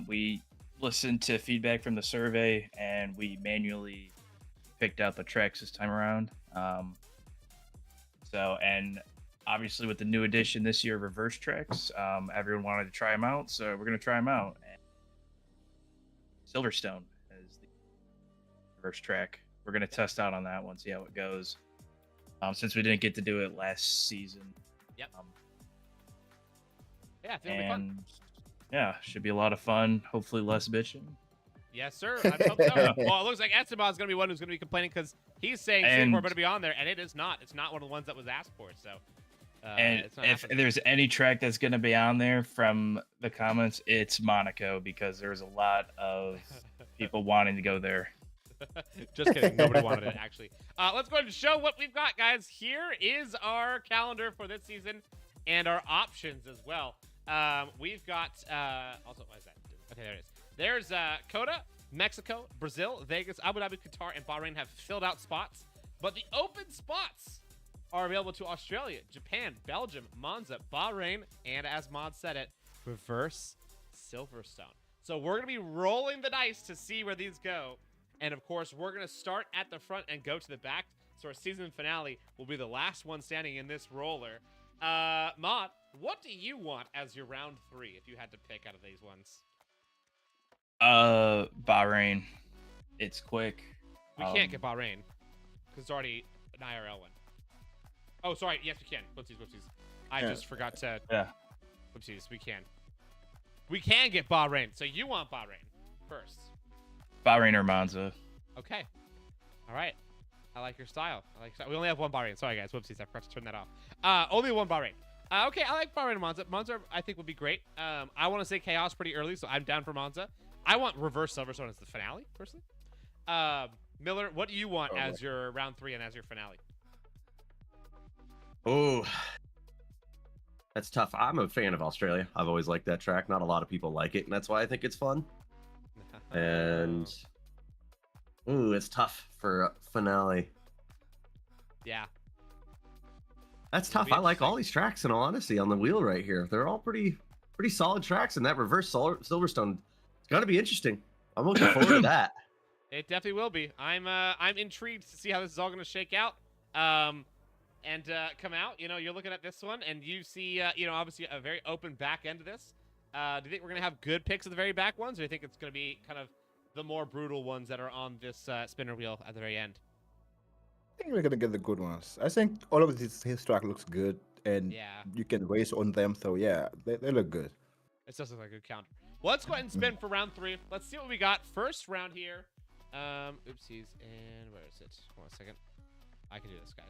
Speaker 4: we listened to feedback from the survey, and we manually picked out the tracks this time around. And obviously with the new addition this year, reverse tracks, everyone wanted to try them out, so we're going to try them out. And Silverstone is the reverse track. We're going to test out on that one, see how it goes. Since we didn't get to do it last season.
Speaker 1: Yep. Yeah, I think it'll be fun.
Speaker 4: Yeah, should be a lot of fun. Hopefully less bitching.
Speaker 1: Yes, sir. I hope so. Well, it looks like Esteban is going to be one who's going to be complaining because he's saying Singapore better be on there, and it is not. It's not one of the ones that was asked for. So,
Speaker 4: and if there's any track that's going to be on there from the comments, it's Monaco, because there's a lot of people wanting to go there.
Speaker 1: Just kidding. Nobody wanted it, actually. Let's go ahead and show what we've got, guys. Here is our calendar for this season. and our options as well. We've got also what is that? Okay, there it is. There's Coda, Mexico, Brazil, Vegas, Abu Dhabi, Qatar, and Bahrain have filled out spots, but the open spots are available to Australia, Japan, Belgium, Monza, Bahrain, and as Mod said it, reverse Silverstone. So we're gonna be rolling the dice to see where these go, and of course we're gonna start at the front and go to the back. So our season finale will be the last one standing in this roller. Mod, what do you want as your round 3 if you had to pick out of these ones?
Speaker 4: Bahrain. It's quick.
Speaker 1: We can't get Bahrain because it's already an IRL one. Oh, sorry. Yes, we can. Whoopsies, whoopsies. I just forgot to.
Speaker 4: Yeah.
Speaker 1: Whoopsies. We can. We can get Bahrain. So you want Bahrain first?
Speaker 4: Bahrain or Monza.
Speaker 1: Okay. All right. I like your style. We only have one Bahrain. Sorry, guys. Whoopsies. I forgot to turn that off. Only one Bahrain. Okay. I like Bahrain and Monza. Monza, I think, would be great. I want to say Chaos pretty early, so I'm down for Monza. I want Reverse Silverstone as the finale, personally. Miller, what do you want as your round 3 and as your finale?
Speaker 3: Oh, that's tough. I'm a fan of Australia. I've always liked that track. Not a lot of people like it, and that's why I think it's fun. And ooh, it's tough for a finale.
Speaker 1: Yeah.
Speaker 3: That's tough. I like all these tracks, in all honesty, on the wheel right here. They're all pretty solid tracks, and that reverse Silverstone, it's gonna be interesting. I'm looking forward to that.
Speaker 1: It definitely will be. I'm intrigued to see how this is all going to shake out. And come out. You know, you're looking at this one, and you see, obviously a very open back end of this. Do you think we're going to have good picks at the very back ones, or do you think it's going to be kind of the more brutal ones that are on this spinner wheel at the very end?
Speaker 5: I think we're gonna get the good ones. I think all of his track looks good, and
Speaker 1: Yeah.
Speaker 5: you can race on them. So yeah, they look good.
Speaker 1: It does look like a good counter. Well, let's go ahead and spin for round 3. Let's see what we got. First round here. Oopsies, and where is it? Hold on a second. I can do this, guys.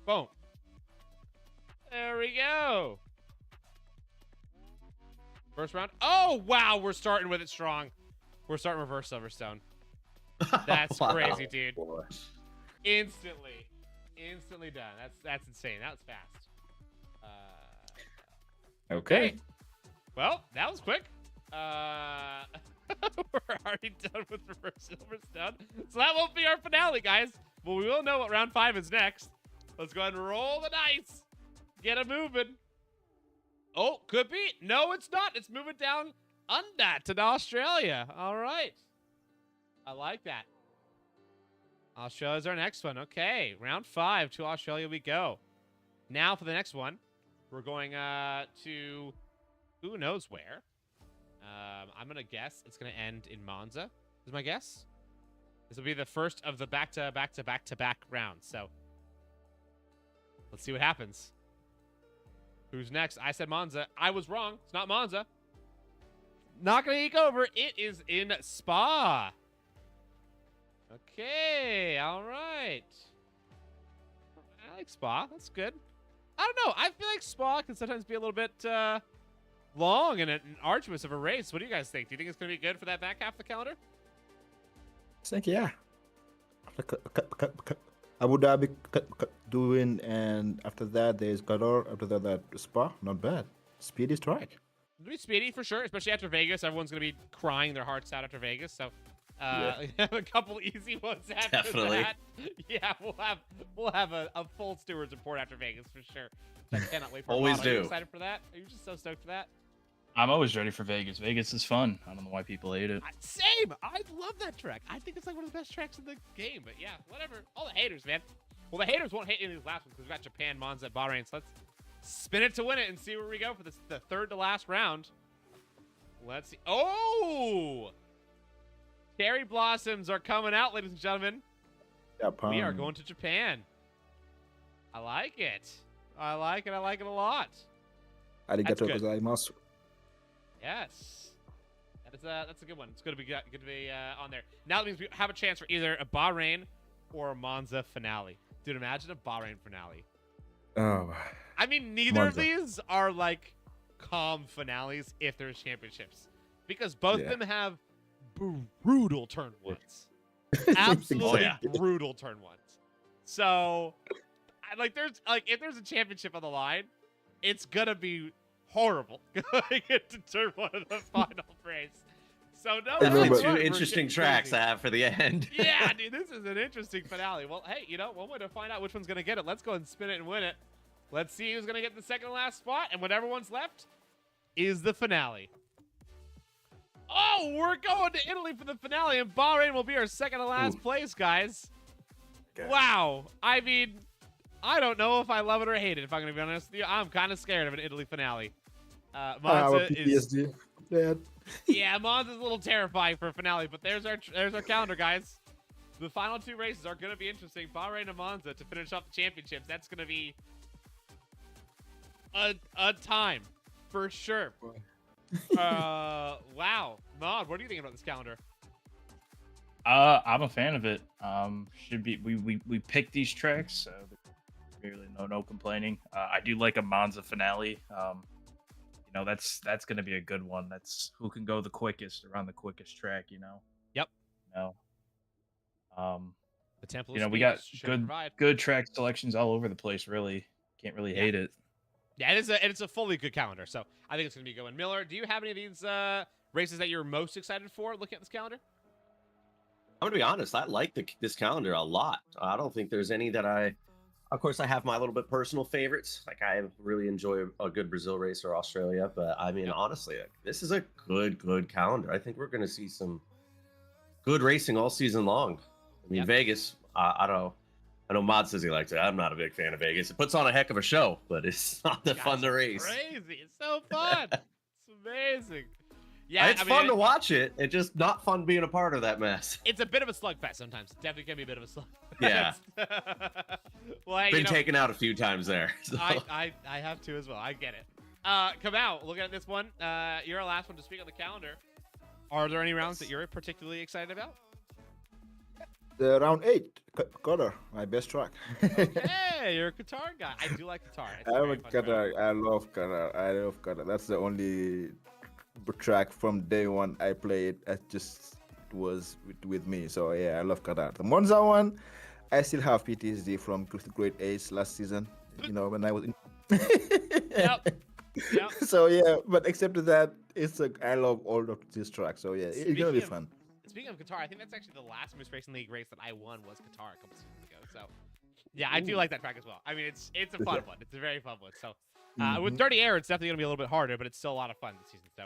Speaker 1: Boom. There we go. First round. Oh, wow. We're starting with it strong. We're starting reverse Silverstone. That's
Speaker 3: Wow.
Speaker 1: crazy, dude.
Speaker 3: Boy.
Speaker 1: Instantly done. That's insane. That was fast.
Speaker 5: Okay.
Speaker 1: Well, that was quick. We're already done with reverse Silverstone. So that won't be our finale, guys. But we will know what round 5 is next. Let's go ahead and roll the dice. Get it moving. Oh, could be. No, it's not. It's moving down under to Australia. All right. I like that. Australia's our next one. Okay. Round 5 to Australia we go. Now for the next one, we're going to who knows where. I'm going to guess it's going to end in Monza, is my guess. This will be the first of the back-to-back rounds. So let's see what happens. Who's next? I said Monza. I was wrong. It's not Monza. Not going to eke over. It is in Spa. Okay. All right. I like Spa. That's good. I don't know. I feel like Spa can sometimes be a little bit long and arduous of a race. What do you guys think? Do you think it's going to be good for that back half of the calendar?
Speaker 5: I think yeah. Abu Dhabi doing, and after that there's Qatar. After that Spa. Not bad. Speedy track.
Speaker 1: It'll be speedy for sure, especially after Vegas. Everyone's going to be crying their hearts out after Vegas. So have a couple easy ones after
Speaker 3: Definitely.
Speaker 1: that. Yeah, we'll have a full stewards report after Vegas for sure. I cannot wait for
Speaker 3: Always
Speaker 1: Are you
Speaker 3: do.
Speaker 1: excited for that? Are you just so stoked for that?
Speaker 4: I'm always ready for Vegas. Vegas is fun. I don't know why people hate it.
Speaker 1: Same. I love that track. I think it's like one of the best tracks in the game. But yeah, whatever. All the haters, man. Well, the haters won't hate any of these last ones because we've got Japan, Monza, Bahrain. So let's spin it to win it and see where we go for this, the third to last round. Let's see. Oh! Cherry blossoms are coming out, ladies and gentlemen.
Speaker 5: Japan.
Speaker 1: We are going to Japan. I like it. I like it. I like it a lot.
Speaker 5: Arigato
Speaker 1: good.
Speaker 5: gozaimasu.
Speaker 1: Yes. That's a good one. It's good to be on there. Now that means we have a chance for either a Bahrain or a Monza finale. Dude, imagine a Bahrain finale.
Speaker 5: Oh,
Speaker 1: I mean, neither of
Speaker 5: Monza.
Speaker 1: these are like calm finales if there's championships. Because both of them have brutal turn ones. Absolutely
Speaker 3: Oh, yeah.
Speaker 1: brutal turn ones. So like there's like if there's a championship on the line, it's gonna be horrible going into turn 1 of the final race. So no,
Speaker 3: Definitely
Speaker 5: but-
Speaker 3: two
Speaker 1: we're
Speaker 3: interesting
Speaker 1: getting
Speaker 3: tracks
Speaker 1: crazy.
Speaker 3: I have for the end.
Speaker 1: Yeah, dude, this is an interesting finale. Well, hey, you know, one way to find out which one's gonna get it. Let's go and spin it and win it. Let's see who's gonna get the second to last spot, and whatever one's left is the finale. Oh, we're going to Italy for the finale, and Bahrain will be our second to last place, guys.
Speaker 5: Okay.
Speaker 1: Wow. I mean, I don't know if I love it or hate it, if I'm going to be honest with you. I'm kind of scared of an Italy finale. Monza is...
Speaker 5: PTSD. Yeah.
Speaker 1: Yeah, Monza's a little terrifying for a finale, but there's our calendar, guys. The final 2 races are going to be interesting. Bahrain and Monza to finish off the championships. That's going to be a time, for sure. Wow. Mod, what do you think about this calendar?
Speaker 4: I'm a fan of it. Should be we picked these tracks, so really no complaining. I do like a Monza finale. You know, that's going to be a good one. That's who can go the quickest around the quickest track. You know.
Speaker 1: Yep.
Speaker 4: You know.
Speaker 1: The Temple.
Speaker 4: You know, we got good track selections all over the place. Really, can't really hate it.
Speaker 1: Yeah, it's a fully good calendar, so I think it's going to be going. Miller, do you have any of these races that you're most excited for looking at this calendar?
Speaker 3: I'm gonna be honest. I like this calendar a lot. I don't think there's any that Of course, I have my little bit personal favorites. Like I really enjoy a good Brazil race or Australia, but I mean, honestly, this is a good calendar. I think we're gonna see some good racing all season long. I mean, Vegas. I don't know. I know Mod says he likes it. I'm not a big fan of Vegas. It puts on a heck of a show, but it's not that fun to race.
Speaker 1: Crazy. It's so fun. It's amazing. Yeah,
Speaker 3: it's fun to watch it. It's just not fun being a part of that mess.
Speaker 1: It's a bit of a slugfest sometimes. It definitely can be a bit of a slugfest.
Speaker 3: Yeah.
Speaker 1: Well, hey,
Speaker 3: Been taken out a few times there. So.
Speaker 1: I have to as well. I get it. Come out. Looking at this one. You're our last one to speak on the calendar. Are there any rounds that you're particularly excited about?
Speaker 5: The round 8, Qatar, my best track.
Speaker 1: Hey, you're a Qatar guy. I do like Qatar. It's
Speaker 5: I'm a
Speaker 1: very fun track.
Speaker 5: Qatar. I love Qatar. I love Qatar. That's the only track from day one I played. It just was with me. So yeah, I love Qatar. The Monza one, I still have PTSD from grade 8 last season. You know, when I was in.
Speaker 1: Yep.
Speaker 5: So yeah, but except that, I love all of these tracks. So yeah, it's gonna be fun.
Speaker 1: Speaking of Qatar, I think that's actually the last Moose Racing League race that I won was Qatar a couple seasons ago. So, yeah, I do like that track as well. I mean, it's a fun one. It's a very fun one. So, with Dirty Air, it's definitely going to be a little bit harder, but it's still a lot of fun this season. So,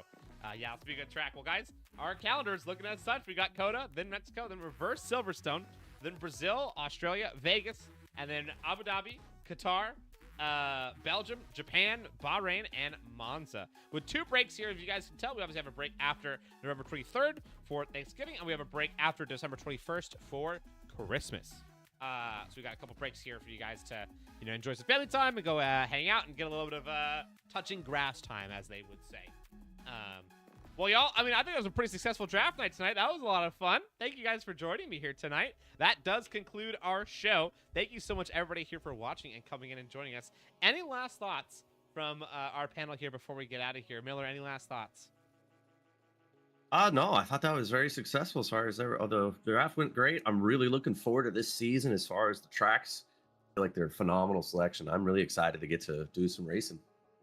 Speaker 1: yeah, it's be a good track. Well, guys, our calendar is looking as such. We got Coda, then Mexico, then reverse Silverstone, then Brazil, Australia, Vegas, and then Abu Dhabi, Qatar, Belgium, Japan, Bahrain, and Monza. With 2 breaks here, if you guys can tell, we obviously have a break after November 23rd for Thanksgiving, and we have a break after December 21st for Christmas. So we got a couple breaks here for you guys to, you know, enjoy some family time and go hang out and get a little bit of touching grass time, as they would say. Well, y'all, I mean, I think it was a pretty successful draft night tonight. That was a lot of fun. Thank you guys for joining me here tonight. That does conclude our show. Thank you so much, everybody here, for watching and coming in and joining us. Any last thoughts from our panel here before we get out of here? Miller, any last thoughts?
Speaker 3: No, I thought that was very successful as far as the draft went great. I'm really looking forward to this season as far as the tracks. I feel like they're a phenomenal selection. I'm really excited to get to do some racing.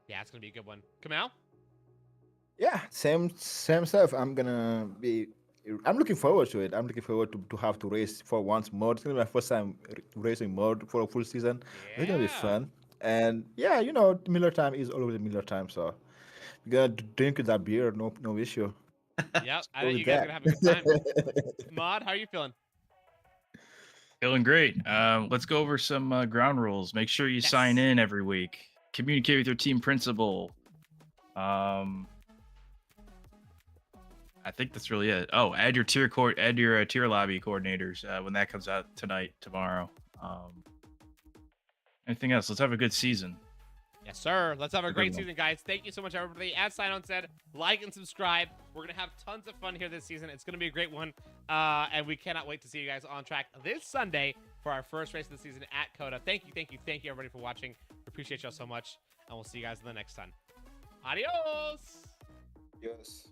Speaker 1: Yeah, it's going to be a good one. Kamal?
Speaker 5: Yeah, same stuff. I'm looking forward to it. I'm looking forward to have to race for once more. It's gonna be my first time racing mode for a full season. It's gonna be fun. And yeah, you know, Miller time is always Miller time, so we're gonna drink that beer, no issue.
Speaker 1: Yep, I think you guys are gonna have a good time. Mod, how are you feeling?
Speaker 4: Feeling great. Let's go over some ground rules. Make sure you sign in every week. Communicate with your team principal. I think that's really it. Oh, add your tier lobby coordinators when that comes out tomorrow. Anything else? Let's have a good season.
Speaker 1: Yes, sir. Let's have a great season, guys. Thank you so much, everybody. As Sinon said, like and subscribe. We're going to have tons of fun here this season. It's going to be a great one. And we cannot wait to see you guys on track this Sunday for our first race of the season at Coda. Thank you, everybody, for watching. We appreciate y'all so much. And we'll see you guys in the next time. Adios!
Speaker 5: Yes.